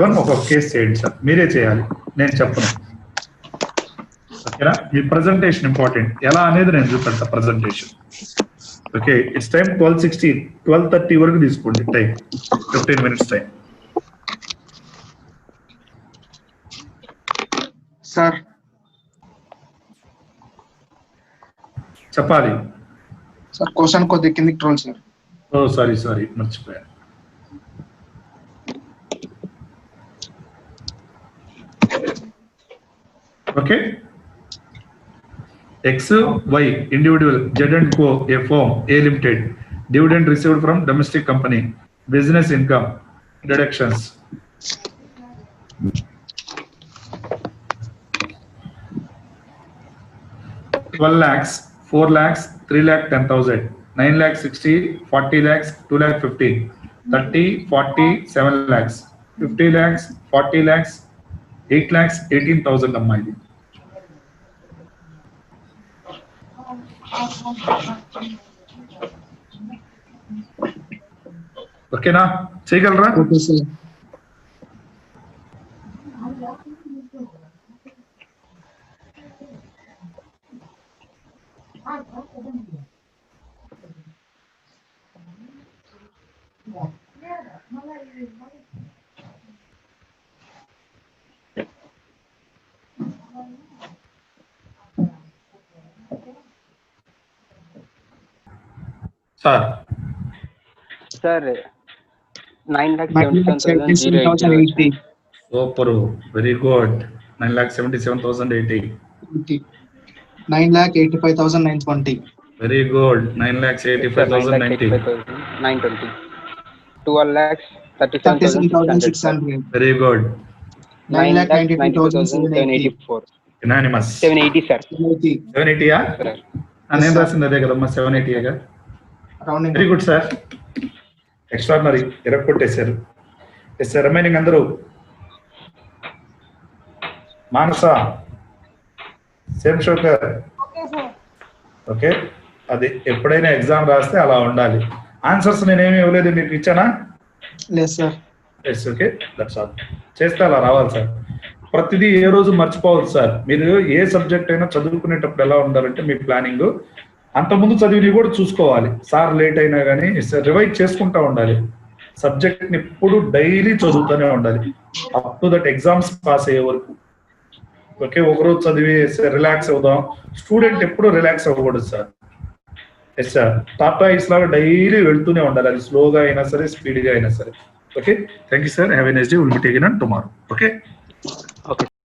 [SPEAKER 1] one ఒక కేసు చేయండి సార్, మీరే చేయాలి, నేను చెప్పను. ఓకేనా? మీ ప్రజెంటేషన్ ఇంపార్టెంట్, ఎలా అనేది నేను చూపెడతా ప్రజెంటేషన్. ఓకే, ఇట్స్ టైం 12:16, 12:30 వరకు తీసుకోండి టైం, 15 minutes టైం.
[SPEAKER 3] సార్
[SPEAKER 1] చెప్పాలి
[SPEAKER 3] సార్ క్వశ్చన్ కొద్దిగా కిందికి ట్రోల్ సార్.
[SPEAKER 1] ఓ సారీ మర్చిపోయాను. Okay, X, Y, individual, Z and Co, a firm, A Limited, dividend received from domestic company, business income, deductions. $12 lakhs, 4 lakhs, 3,10,000, 9,60,000, 40 lakhs, 2,15,000, 30, 40, 7 lakhs, 50 lakhs, 40 lakhs, 8,18,000 అమ్మా ఇది. ఓకేనా? చేయగలరా?
[SPEAKER 3] Okay sir.
[SPEAKER 2] Sir 9,77,080.
[SPEAKER 1] Super, very good. 9,77,080.
[SPEAKER 3] 9,85,920.
[SPEAKER 1] Very good. 9,85,990.
[SPEAKER 2] 920. 12,37,600.
[SPEAKER 1] Very good.
[SPEAKER 3] 9,92,784.
[SPEAKER 1] Unanimous.
[SPEAKER 2] 780 sir.
[SPEAKER 1] 780 నేను రాసింది అదే కదమ్మా, 780గా. Very good sir, extraordinary, ఎరగొట్టేశారు. ఎస్ సార్, రిమైనింగ్ అందరూ. Manasa, same choker. ఓకే, అది ఎప్పుడైనా ఎగ్జామ్ రాస్తే అలా ఉండాలి. ఆన్సర్స్ నేనేమి ఇవ్వలేదు, మీకు ఇచ్చానా?
[SPEAKER 3] లేదు sir.
[SPEAKER 1] Yes, okay, that's all. చేస్తే అలా రావాలి సార్. ప్రతిదీ ఏ రోజు మర్చిపోవాలి సార్. మీరు ఏ సబ్జెక్ట్ అయినా చదువుకునేటప్పుడు ఎలా ఉండాలంటే మీ ప్లానింగ్ అంతకుముందు చదివిని కూడా చూసుకోవాలి. సార్ లేట్ అయినా కానీ రివైజ్ చేసుకుంటా ఉండాలి. సబ్జెక్ట్ ని ఎప్పుడు డైలీ చదువుతూనే ఉండాలి up to that exams pass అయ్యే వరకు. ఓకే, ఒకరోజు చదివి రిలాక్స్ అవుదాం. స్టూడెంట్ ఎప్పుడు రిలాక్స్ అవ్వకూడదు sir. Yes sir, Tata is లాగా డైలీ వెళ్తూనే ఉండాలి, అది స్లోగా అయినా సరే స్పీడ్గా అయినా సరే. Okay, thank you sir, have a nice day. Will be taken on tomorrow. Okay.